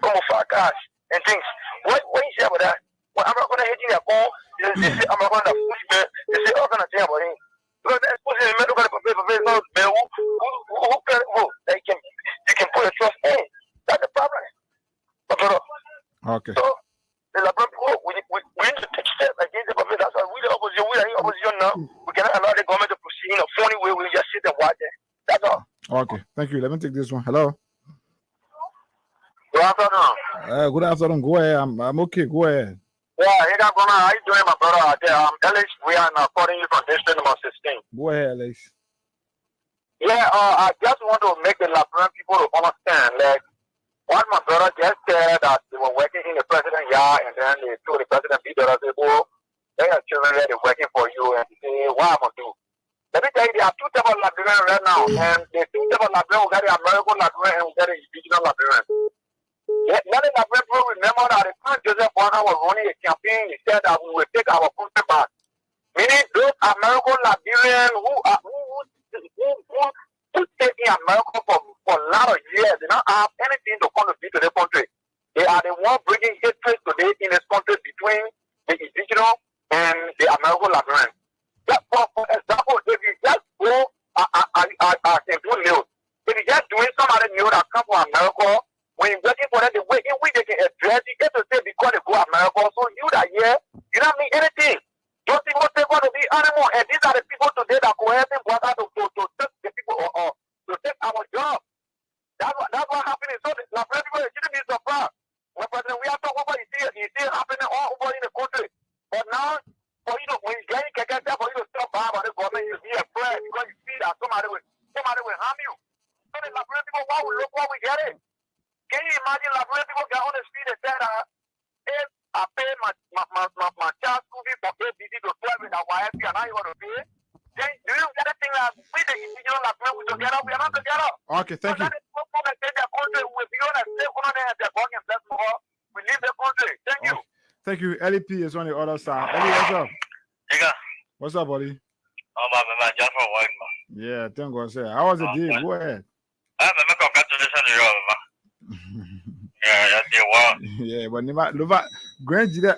almost 5 cash and things. What you say about that? When I'm not going to hit you at all, they say I'm not going to push me. They say all kind of thing about him. Because that's pushing the medical paper, no, who can vote? You can put your trust in. That's the problem. Okay. So, the people, we need to take steps against the public. That's why we the opposition, we are in opposition now. We cannot allow the government to proceed in a funny way. We just sit and watch it. That's all. Okay, thank you. Let me take this one. Hello. Good afternoon. Good afternoon. Go ahead. I'm okay. Go ahead. Yeah, hey, how you doing, my brother? Alex, we are calling you from district number 16. Go ahead, Alex. Yeah, I just want to make the Liberian people to understand, like, what my brother just said, that they were working in the president's yard, and then they told the president, they go, they are children that are working for you, and they say, what am I going to do? Let me tell you, there are 2 types of Liberians right now, and the 2 types of Liberians, we got the American Liberian and we got the indigenous Liberian. Let the Liberian people remember that the time Joseph Boyka was running a campaign, he said that we will take our country back. Meaning those American Liberians who stayed in America for a lot of years, they don't have anything to contribute to the country. They are the ones bringing hatred today in this country between the indigenous and the American Liberians. For example, if you just go if you just doing somebody new that come from America, when you're working for them, the way in which they can address you, get to say because they go to America, so you that here, you don't mean anything. Those people take on to be animal, and these are the people today that go ahead and bother to take the people or to take our job. That's what happening. So the people shouldn't be surprised. When President we are talking about, you see it happening all over in the country. But now, for you to, when you get for you to stop by about the government, you be afraid because you see that somebody will harm you. So the Liberian people, why we look what we get it? Can you imagine Liberian people get on the street and say that if I pay my child school fee from ABC to 12 in our YFP and now you want to pay? Then do you get a thing that we the individual Liberian we together? We are not together. Okay, thank you. That is what people say their country. We be on a safe country and they're going and bless more. We leave the country. Thank you. Thank you. LEP is on the other side. Ellie, what's up? Nigga. What's up, buddy? Oh, man, just for work, man. Yeah, thank God, sir. How was the day? Go ahead. Congratulations to you, man. Yeah, that's your wow. Yeah, but never, Grand Jida,